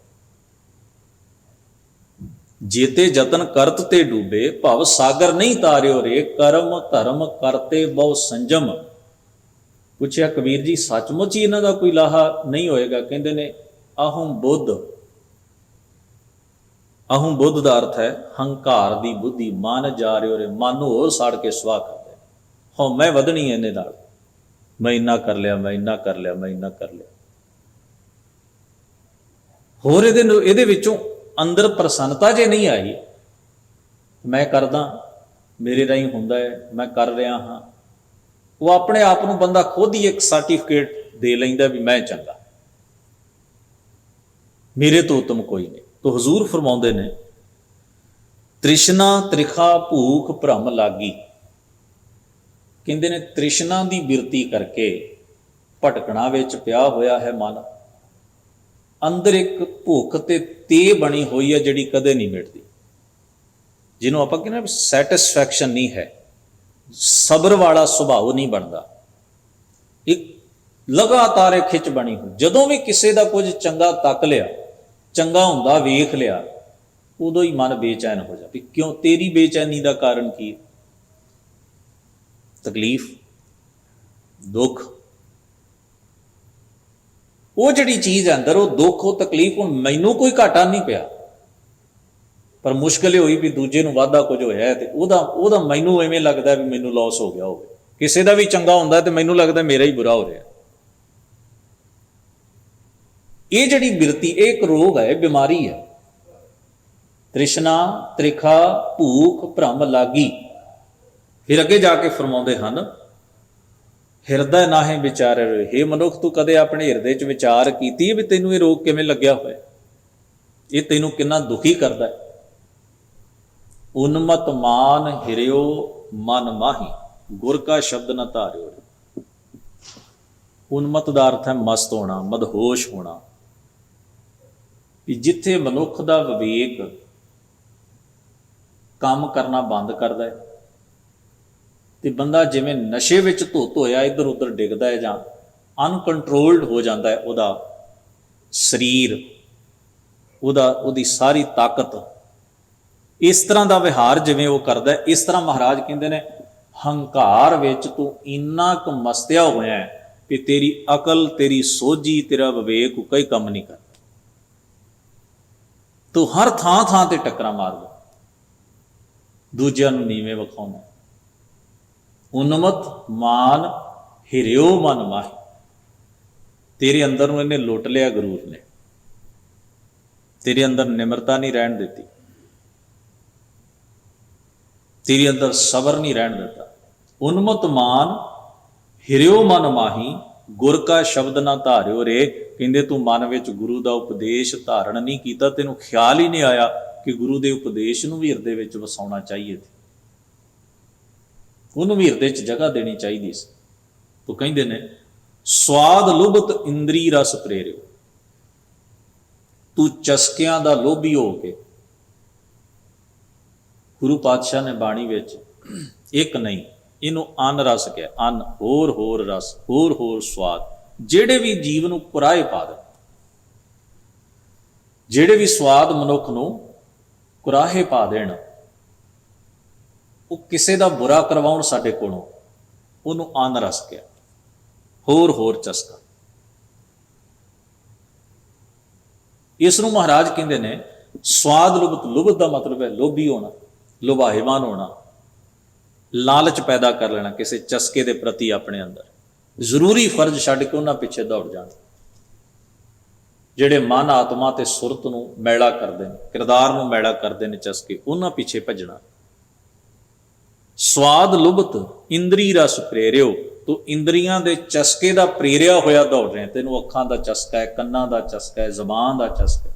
ਜੇਤੇ ਜਤਨ ਕਰਤ ਤੇ ਡੂਬੇ, ਭਵ ਸਾਗਰ ਨਹੀਂ ਤਾਰਿਓ ਰੇ, ਕਰਮ ਧਰਮ ਕਰਤੇ ਬਹੁ ਸੰਜਮ। ਪੁੱਛਿਆ ਕਬੀਰ ਜੀ ਸੱਚਮੁੱਚ ਹੀ ਇਹਨਾਂ ਦਾ ਕੋਈ ਲਾਹਾ ਨਹੀਂ ਹੋਏਗਾ? ਕਹਿੰਦੇ ਨੇ ਅਹੰ ਬੁੱਧ। ਅਹੰ ਬੁੱਧ ਦਾ ਅਰਥ ਹੈ ਹੰਕਾਰ ਦੀ ਬੁੱਧੀ, ਮਨ ਜਾ ਰਿਓ ਰੇ, ਮਨ ਨੂੰ ਹੋਰ ਸਾੜ ਕੇ ਸੁਆਹ ਕਰਦੇ। ਹਉਮੈ ਵਧਣੀ ਇਹਨੇ ਨਾਲ, ਮੈਂ ਇੰਨਾ ਕਰ ਲਿਆ, ਮੈਂ ਇੰਨਾ ਕਰ ਲਿਆ, ਮੈਂ ਇੰਨਾ ਕਰ ਲਿਆ। ਹੋਰ ਇਹਦੇ ਵਿੱਚੋਂ ਅੰਦਰ ਪ੍ਰਸੰਨਤਾ ਜੇ ਨਹੀਂ ਆਈ, ਮੈਂ ਕਰਦਾ, ਮੇਰੇ ਰਾਹੀਂ ਹੁੰਦਾ ਹੈ, ਮੈਂ ਕਰ ਰਿਹਾ ਹਾਂ, ਉਹ ਆਪਣੇ ਆਪ ਨੂੰ ਬੰਦਾ ਖੁਦ ਹੀ ਇੱਕ ਸਰਟੀਫਿਕੇਟ ਦੇ ਲੈਂਦਾ ਵੀ ਮੈਂ ਚੰਗਾ, ਮੇਰੇ ਤੋਂ ਉੱਤਮ ਕੋਈ ਨਹੀਂ। ਤੋ ਹਜ਼ੂਰ ਫਰਮਾਉਂਦੇ ਨੇ ਤ੍ਰਿਸ਼ਨਾ ਤ੍ਰਿਖਾ ਭੂਖ ਭਰਮ ਲਾਗੀ। ਕਹਿੰਦੇ ਨੇ ਤ੍ਰਿਸ਼ਨਾ ਦੀ ਬਿਰਤੀ ਕਰਕੇ ਭਟਕਣਾ ਵਿੱਚ ਪਿਆ ਹੋਇਆ ਹੈ ਮਨ, ਅੰਦਰ ਇੱਕ ਭੁੱਖ ਤੇ ਬਣੀ ਹੋਈ ਹੈ ਜਿਹੜੀ ਕਦੇ ਨਹੀਂ ਮਿਟਦੀ, ਜਿਹਨੂੰ ਆਪਾਂ ਕਹਿੰਦੇ ਨਾ ਸੈਟਿਸਫੈਕਸ਼ਨ ਨਹੀਂ ਹੈ, ਸਬਰ ਵਾਲਾ ਸੁਭਾਅ ਨਹੀਂ ਬਣਦਾ, ਇੱਕ ਲਗਾਤਾਰ ਇੱਕ ਖਿੱਚ ਬਣੀ ਹੋਈ। ਜਦੋਂ ਵੀ ਕਿਸੇ ਦਾ ਕੁਝ ਚੰਗਾ ਤੱਕ ਲਿਆ, ਚੰਗਾ ਹੁੰਦਾ ਵੇਖ ਲਿਆ, ਉਦੋਂ ਹੀ ਮਨ ਬੇਚੈਨ ਹੋ ਜਾ ਵੀ ਕਿਉਂ? ਤੇਰੀ ਬੇਚੈਨੀ ਦਾ ਕਾਰਨ ਕੀ ਹੈ? ਤਕਲੀਫ, ਦੁੱਖ, ਉਹ ਜਿਹੜੀ ਚੀਜ਼ ਹੈ ਅੰਦਰ, ਉਹ ਦੁੱਖ, ਉਹ ਤਕਲੀਫ। ਹੁਣ ਮੈਨੂੰ ਕੋਈ ਘਾਟਾ ਨਹੀਂ ਪਿਆ, ਪਰ ਮੁਸ਼ਕਿਲ ਇਹ ਹੋਈ ਵੀ ਦੂਜੇ ਨੂੰ ਵਾਧਾ ਕੁਝ ਹੋਇਆ ਤੇ ਉਹਦਾ ਮੈਨੂੰ ਐਵੇਂ ਲੱਗਦਾ ਵੀ ਮੈਨੂੰ ਲਾਸ ਹੋ ਗਿਆ ਹੋਵੇ। ਕਿਸੇ ਦਾ ਵੀ ਚੰਗਾ ਹੁੰਦਾ ਤੇ ਮੈਨੂੰ ਲੱਗਦਾ ਮੇਰਾ ਹੀ ਬੁਰਾ ਹੋ ਰਿਹਾ। ਇਹ ਜਿਹੜੀ ਬਿਰਤੀ, ਇਹ ਇੱਕ ਰੋਗ ਹੈ, ਬਿਮਾਰੀ ਹੈ। ਤ੍ਰਿਸ਼ਨਾ ਤ੍ਰਿਖਾ ਭੂਖ ਭਰਮ ਲਾਗੀ। ਫਿਰ ਅੱਗੇ ਜਾ ਕੇ ਫਰਮਾਉਂਦੇ ਹਨ ਹਿਰਦਾ ਨਾਹੀਂ ਵਿਚਾਰ ਰਹੇ। ਹੇ ਮਨੁੱਖ, ਤੂੰ ਕਦੇ ਆਪਣੇ ਹਿਰਦੇ 'ਚ ਵਿਚਾਰ ਕੀਤੀ ਵੀ ਤੈਨੂੰ ਇਹ ਰੋਗ ਕਿਵੇਂ ਲੱਗਿਆ ਹੋਇਆ? ਇਹ ਤੈਨੂੰ ਕਿੰਨਾ ਦੁਖੀ ਕਰਦਾ ਹੈ? ਉਨਮਤ ਮਾਨ ਹਿਰਿਓ ਮਨ ਮਾਹੀ, ਗੁਰ ਕਾ ਸ਼ਬਦ ਨਾ ਧਾਰਿਓ। ਉਨਮਤ ਦਾ ਅਰਥ ਹੈ ਮਸਤ ਹੋਣਾ, ਮਦਹੋਸ਼ ਹੋਣਾ। ਕਿ ਜਿੱਥੇ ਮਨੁੱਖ ਦਾ ਵਿਵੇਕ ਕੰਮ ਕਰਨਾ ਬੰਦ ਕਰਦਾ ਹੈ ਤੇ ਬੰਦਾ ਜਿਵੇਂ ਨਸ਼ੇ ਵਿੱਚ ਧੁੱਤ ਹੋਇਆ ਇੱਧਰ ਉੱਧਰ ਡਿੱਗਦਾ ਹੈ, ਜਾਂ ਅਨਕੰਟਰੋਲਡ ਹੋ ਜਾਂਦਾ ਹੈ ਉਹਦਾ ਸਰੀਰ, ਉਹਦੀ ਸਾਰੀ ਤਾਕਤ, ਇਸ ਤਰ੍ਹਾਂ ਦਾ ਵਿਹਾਰ ਜਿਵੇਂ ਉਹ ਕਰਦਾ ਹੈ, ਇਸ ਤਰ੍ਹਾਂ ਮਹਾਰਾਜ ਕਹਿੰਦੇ ਨੇ ਹੰਕਾਰ ਵਿੱਚ ਤੂੰ ਇੰਨਾ ਕੁ ਮਸਤਿਆ ਹੋਇਆ ਕਿ ਤੇਰੀ ਅਕਲ, ਤੇਰੀ ਸੋਝੀ, ਤੇਰਾ ਵਿਵੇਕ ਕੋਈ ਕੰਮ ਨਹੀਂ ਕਰਦਾ। ਤੂੰ ਹਰ ਥਾਂ ਥਾਂ ਤੇ ਟੱਕਰਾਂ ਮਾਰਦਾ, ਦੂਜਿਆਂ ਨੂੰ ਨੀਵੇਂ ਵਿਖਾਉਂਦਾ। ਉਨਮਤ ਮਾਨ ਹਿਰਿਓ ਮਨ ਮਾਹੀ, ਤੇਰੇ ਅੰਦਰ ਨੂੰ ਇਹਨੇ ਲੁੱਟ ਲਿਆ ਗੁਰੂਰ ਨੇ, ਤੇਰੇ ਅੰਦਰ ਨਿਮਰਤਾ ਨਹੀਂ ਰਹਿਣ ਦਿੱਤੀ, ਤੇਰੇ ਅੰਦਰ ਸਬਰ ਨਹੀਂ ਰਹਿਣ ਦਿੱਤਾ। ਉਨਮਤ ਮਾਨ ਹਿਰਿਓ ਮਨ ਮਾਹੀ, ਗੁਰ ਕਾ ਸ਼ਬਦ ਨਾ ਧਾਰਿਓ ਰੇ। ਕਹਿੰਦੇ ਤੂੰ ਮਨ ਵਿੱਚ ਗੁਰੂ ਦਾ ਉਪਦੇਸ਼ ਧਾਰਨ ਨਹੀਂ ਕੀਤਾ, ਤੈਨੂੰ ਖਿਆਲ ਹੀ ਨਹੀਂ ਆਇਆ ਕਿ ਗੁਰੂ ਦੇ ਉਪਦੇਸ਼ ਨੂੰ ਵੀ ਹਿਰਦੇ ਵਿੱਚ ਵਸਾਉਣਾ ਚਾਹੀਏ, ਉਹਨੂੰ ਵੀ ਹਿਰਦੇ 'ਚ ਜਗ੍ਹਾ ਦੇਣੀ ਚਾਹੀਦੀ ਸੀ। ਤੂੰ ਕਹਿੰਦੇ ਨੇ ਸਵਾਦ ਲੁਭਤ ਇੰਦਰੀ ਰਸ ਪ੍ਰੇਰਿਓ। ਤੂੰ ਚਸਕਿਆਂ ਦਾ ਲੋਭੀ ਹੋ ਕੇ, ਗੁਰੂ ਪਾਤਸ਼ਾਹ ਨੇ ਬਾਣੀ ਵਿੱਚ ਇੱਕ ਨਹੀਂ, ਇਹਨੂੰ ਅਨ ਰਸ ਕਿਹਾ। ਅਨ ਹੋਰ ਹੋਰ ਰਸ, ਹੋਰ ਹੋਰ ਸਵਾਦ, ਜਿਹੜੇ ਵੀ ਜੀਵ ਨੂੰ ਕੁਰਾਹੇ ਪਾ ਦੇਣ, ਜਿਹੜੇ ਵੀ ਸਵਾਦ ਮਨੁੱਖ ਨੂੰ ਕੁਰਾਹੇ ਪਾ ਦੇਣ, ਉਹ ਕਿਸੇ ਦਾ ਬੁਰਾ ਕਰਵਾਉਣ ਸਾਡੇ ਕੋਲੋਂ, ਉਹਨੂੰ ਅਨ ਰਸ ਕਿਹਾ, ਹੋਰ ਹੋਰ ਚਸਕਾ। ਇਸ ਨੂੰ ਮਹਾਰਾਜ ਕਹਿੰਦੇ ਨੇ ਸਵਾਦ ਲੁਭਤ। ਲੁਭਤ ਦਾ ਮਤਲਬ ਹੈ ਲੋਭੀ ਹੋਣਾ, ਲੁਭਾਏਵਾਨ ਹੋਣਾ, ਲਾਲਚ ਪੈਦਾ ਕਰ ਲੈਣਾ ਕਿਸੇ ਚਸਕੇ ਦੇ ਪ੍ਰਤੀ ਆਪਣੇ ਅੰਦਰ। ਜ਼ਰੂਰੀ ਫਰਜ਼ ਛੱਡ ਕੇ ਉਹਨਾਂ ਪਿੱਛੇ ਦੌੜ ਜਾਣ, ਜਿਹੜੇ ਮਨ, ਆਤਮਾ ਤੇ ਸੁਰਤ ਨੂੰ ਮੈਲਾ ਕਰਦੇ ਨੇ, ਕਿਰਦਾਰ ਨੂੰ ਮੈਲਾ ਕਰਦੇ ਨੇ ਚਸਕੇ, ਉਹਨਾਂ ਪਿੱਛੇ ਭੱਜਣਾ। ਸਵਾਦ ਲੁਭਤ ਇੰਦਰੀ ਰਸ ਪ੍ਰੇਰਿਓ। ਤੂੰ ਇੰਦਰੀਆਂ ਦੇ ਚਸਕੇ ਦਾ ਪ੍ਰੇਰਿਆ ਹੋਇਆ ਦੌੜ ਰਿਹਾ। ਤੈਨੂੰ ਅੱਖਾਂ ਦਾ ਚਸਕਾ ਹੈ, ਕੰਨਾਂ ਦਾ ਚਸਕਾ ਹੈ, ਜ਼ਬਾਨ ਦਾ ਚਸਕਾ ਹੈ।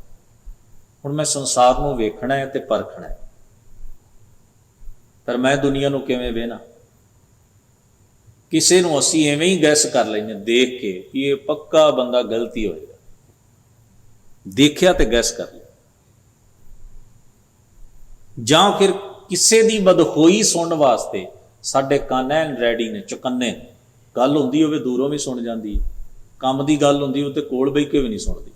ਹੁਣ ਮੈਂ ਸੰਸਾਰ ਨੂੰ ਵੇਖਣਾ ਹੈ ਤੇ ਪਰਖਣਾ ਹੈ, ਪਰ ਮੈਂ ਦੁਨੀਆ ਨੂੰ ਕਿਵੇਂ ਵੇਖਣਾ? ਕਿਸੇ ਨੂੰ ਅਸੀਂ ਐਵੇਂ ਹੀ ਗੈਸ ਕਰ ਲੈਂਦੇ ਦੇਖ ਕੇ ਕਿ ਇਹ ਪੱਕਾ ਬੰਦਾ ਗਲਤੀ ਹੋਏਗਾ, ਦੇਖਿਆ ਤੇ ਗੈਸ ਕਰ ਲਿਆ। ਜਾਂ ਫਿਰ ਕਿਸੇ ਦੀ ਬਦਖੋਈ ਸੁਣਨ ਵਾਸਤੇ ਸਾਡੇ ਕੰਨ ਐਨ ਰੈਡੀ ਨੇ, ਚੁਕੰਨੇ, ਗੱਲ ਹੁੰਦੀ ਹੋਵੇ ਦੂਰੋਂ ਵੀ ਸੁਣ ਜਾਂਦੀ ਹੈ, ਕੰਮ ਦੀ ਗੱਲ ਹੁੰਦੀ ਉਹ ਤੇ ਕੋਲ ਬਹਿ ਕੇ ਵੀ ਨਹੀਂ ਸੁਣਦੀ।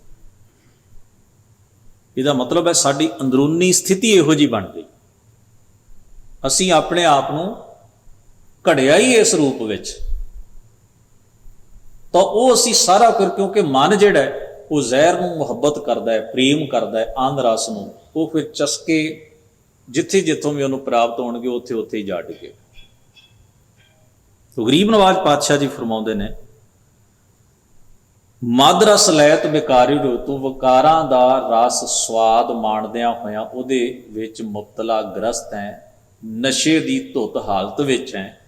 ਇਹਦਾ ਮਤਲਬ ਹੈ ਸਾਡੀ ਅੰਦਰੂਨੀ ਸਥਿਤੀ ਇਹੋ ਜਿਹੀ ਬਣ ਗਈ, ਅਸੀਂ ਆਪਣੇ ਆਪ ਨੂੰ ਘੜਿਆ ਹੀ ਇਸ ਰੂਪ ਵਿੱਚ। ਤਾਂ ਉਹ ਅਸੀਂ ਸਾਰਾ ਫਿਰ, ਕਿਉਂਕਿ ਮਨ ਜਿਹੜਾ ਹੈ ਉਹ ਜ਼ਹਿਰ ਨੂੰ ਮੁਹੱਬਤ ਕਰਦਾ ਹੈ, ਪ੍ਰੇਮ ਕਰਦਾ ਹੈ, ਆਨੰਦ ਰਸ ਨੂੰ, ਉਹ ਫਿਰ ਚਸਕੇ ਜਿੱਥੇ ਜਿੱਥੋਂ ਵੀ ਉਹਨੂੰ ਪ੍ਰਾਪਤ ਹੋਣਗੇ ਉੱਥੇ ਉੱਥੇ ਹੀ ਜਾ ਡਿੱਗੇ। ਗਰੀਬ ਨਵਾਜ਼ ਪਾਤਸ਼ਾਹ ਜੀ ਫਰਮਾਉਂਦੇ ਨੇ, ਮਦ ਰਸ ਲੈਤ ਵਿਕਾਰੀ ਰੋ, ਤੂੰ ਵਿਕਾਰਾਂ ਦਾ ਰਸ ਸਵਾਦ ਮਾਣਦਿਆਂ ਹੋਇਆਂ ਉਹਦੇ ਵਿੱਚ ਮੁਬਤਲਾ ਗ੍ਰਸਤ ਹੈ, ਨਸ਼ੇ ਦੀ ਧੁੱਤ ਹਾਲਤ ਵਿੱਚ ਹੈ।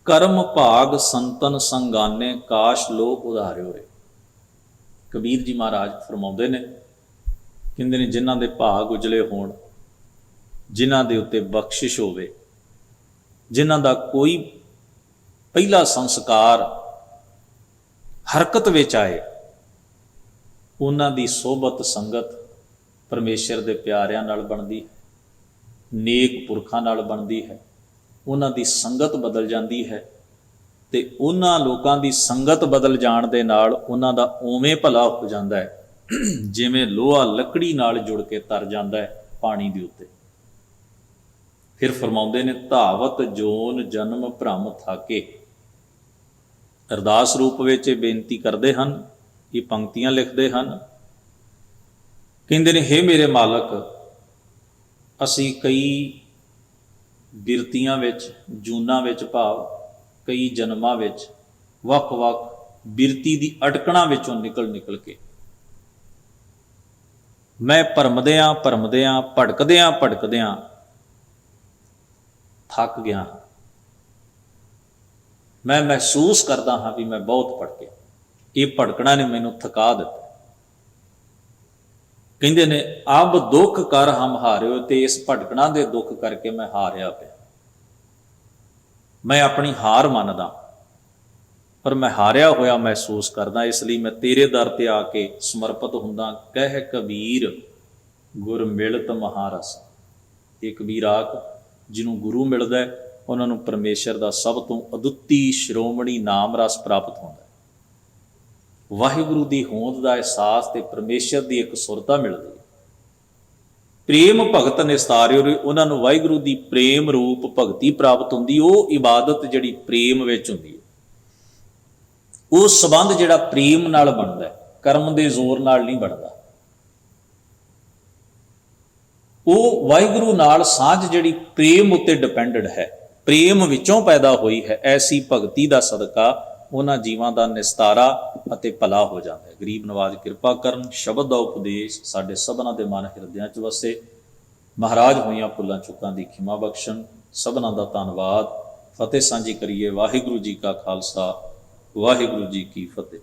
ਕਰਮ ਭਾਗ ਸੰਤਨ ਸੰਗਾਨੇ, ਕਾਸ਼ ਲੋ ਉਧਾਰਿਓ ਰੇ। ਕਬੀਰ ਜੀ ਮਹਾਰਾਜ ਫਰਮਾਉਂਦੇ ਨੇ, ਕਹਿੰਦੇ ਨੇ ਜਿਨ੍ਹਾਂ ਦੇ ਭਾਗ ਉਜਲੇ ਹੋਣ, ਜਿਨ੍ਹਾਂ ਦੇ ਉੱਤੇ ਬਖਸ਼ਿਸ਼ ਹੋਵੇ, ਜਿਨ੍ਹਾਂ ਦਾ ਕੋਈ ਪਹਿਲਾ ਸੰਸਕਾਰ ਹਰਕਤ ਵਿੱਚ ਆਏ, ਉਹਨਾਂ ਦੀ ਸੋਬਤ ਸੰਗਤ ਪਰਮੇਸ਼ਰ ਦੇ ਪਿਆਰਿਆਂ ਨਾਲ ਬਣਦੀ ਹੈ, ਨੇਕ ਪੁਰਖਾਂ ਨਾਲ ਬਣਦੀ ਹੈ। ਉਹਨਾਂ ਦੀ ਸੰਗਤ ਬਦਲ ਜਾਂਦੀ ਹੈ ਤੇ ਉਹਨਾਂ ਲੋਕਾਂ ਦੀ ਸੰਗਤ ਬਦਲ ਜਾਣ ਦੇ ਨਾਲ ਉਹਨਾਂ ਦਾ ਉਵੇਂ ਭਲਾ ਹੋ ਜਾਂਦਾ ਹੈ ਜਿਵੇਂ ਲੋਹਾ ਲੱਕੜੀ ਨਾਲ ਜੁੜ ਕੇ ਤਰ ਜਾਂਦਾ ਹੈ ਪਾਣੀ ਦੇ ਉੱਤੇ। ਫਿਰ ਫਰਮਾਉਂਦੇ ਨੇ, ਧਾਵਤ ਜੋਨ ਜਨਮ ਭ੍ਰਮ ਥਾਕੇ। ਅਰਦਾਸ ਰੂਪ ਵਿੱਚ ਇਹ ਬੇਨਤੀ ਕਰਦੇ ਹਨ, ਇਹ ਪੰਕਤੀਆਂ ਲਿਖਦੇ ਹਨ। ਕਹਿੰਦੇ ਨੇ, ਹੇ ਮੇਰੇ ਮਾਲਕ, ਅਸੀਂ ਕਈ ਬਿਰਤੀਆਂ ਵਿੱਚ, ਜੂਨਾਂ ਵਿੱਚ, ਭਾਵ ਕਈ ਜਨਮਾਂ ਵਿੱਚ, ਵੱਖ-ਵੱਖ ਬਿਰਤੀ ਦੀ ਅਟਕਣਾਂ ਵਿੱਚੋਂ ਨਿਕਲ ਕੇ ਮੈਂ ਭਰਮਦਿਆਂ ਭਟਕਦਿਆਂ ਥੱਕ ਗਿਆ। ਮੈਂ ਮਹਿਸੂਸ ਕਰਦਾ ਹਾਂ ਵੀ ਮੈਂ ਬਹੁਤ ਭਟਕਿਆ, ਇਹ ਭਟਕਣਾ ਨੇ ਮੈਨੂੰ ਥਕਾ ਦਿੱਤਾ। ਕਹਿੰਦੇ ਨੇ, ਅਬ ਦੁੱਖ ਕਰ ਹਮ ਹਾਰਿਓ, ਤੇ ਇਸ ਭਟਕਣਾ ਦੇ ਦੁੱਖ ਕਰਕੇ ਮੈਂ ਹਾਰਿਆ ਪਿਆ। ਮੈਂ ਆਪਣੀ ਹਾਰ ਮੰਨਦਾ, ਪਰ ਮੈਂ ਹਾਰਿਆ ਹੋਇਆ ਮਹਿਸੂਸ ਕਰਦਾ, ਇਸ ਲਈ ਮੈਂ ਤੇਰੇ ਦਰ ਤੇ ਆ ਕੇ ਸਮਰਪਿਤ ਹੁੰਦਾ। ਕਹਿ ਕਬੀਰ ਗੁਰ ਮਿਲਤ ਮਹਾਰਸ। ਇਹ ਕਬੀਰ ਆਖ, ਜਿਹਨੂੰ ਗੁਰੂ ਮਿਲਦਾ ਹੈ ਉਹਨਾਂ ਨੂੰ ਪਰਮੇਸ਼ਰ ਦਾ ਸਭ ਤੋਂ ਅਦੁੱਤੀ ਸ਼੍ਰੋਮਣੀ ਨਾਮ ਰਸ ਪ੍ਰਾਪਤ ਹੁੰਦਾ ਹੈ। ਵਾਹਿਗੁਰੂ ਦੀ ਹੋਂਦ ਦਾ ਅਹਿਸਾਸ ਤੇ ਪਰਮੇਸ਼ਰ ਦੀ ਇੱਕ ਸੁਰਤਾ ਮਿਲਦੀ ਹੈ। ਪ੍ਰੇਮ ਭਗਤ ਨਿਸਤਾਰਿਓ, ਉਹਨਾਂ ਨੂੰ ਵਾਹਿਗੁਰੂ ਦੀ ਪ੍ਰੇਮ ਰੂਪ ਭਗਤੀ ਪ੍ਰਾਪਤ ਹੁੰਦੀ। ਉਹ ਇਬਾਦਤ ਜਿਹੜੀ ਪ੍ਰੇਮ ਵਿੱਚ ਹੁੰਦੀ ਹੈ, ਉਹ ਸੰਬੰਧ ਜਿਹੜਾ ਪ੍ਰੇਮ ਨਾਲ ਬਣਦਾ ਹੈ, ਕਰਮ ਦੇ ਜ਼ੋਰ ਨਾਲ ਨਹੀਂ ਬਣਦਾ। ਉਹ ਵਾਹਿਗੁਰੂ ਨਾਲ ਸਾਂਝ ਜਿਹੜੀ ਪ੍ਰੇਮ ਉੱਤੇ ਡਿਪੈਂਡਡ ਹੈ, ਪ੍ਰੇਮ ਵਿੱਚੋਂ ਪੈਦਾ ਹੋਈ ਹੈ। ਐਸੀ ਭਗਤੀ ਦਾ ਸਦਕਾ ਉਹਨਾਂ ਜੀਵਾਂ ਦਾ ਨਿਸਤਾਰਾ ਅਤੇ ਭਲਾ ਹੋ ਜਾਂਦਾ ਹੈ। ਗਰੀਬ ਨਵਾਜ਼ ਕਿਰਪਾ ਕਰਨ, ਸ਼ਬਦ ਦਾ ਉਪਦੇਸ਼ ਸਾਡੇ ਸਭਨਾਂ ਦੇ ਮਨ ਹਿਰਦਿਆਂ 'ਚ ਵਸੇ। ਮਹਾਰਾਜ ਹੋਈਆਂ ਭੁੱਲਾਂ ਚੁੱਕਾਂ ਦੀ ਖਿਮਾ ਬਖਸ਼ਣ। ਸਭਨਾਂ ਦਾ ਧੰਨਵਾਦ। ਫਤਿਹ ਸਾਂਝੀ ਕਰੀਏ। ਵਾਹਿਗੁਰੂ ਜੀ ਕਾ ਖਾਲਸਾ, ਵਾਹਿਗੁਰੂ ਜੀ ਕੀ ਫਤਿਹ।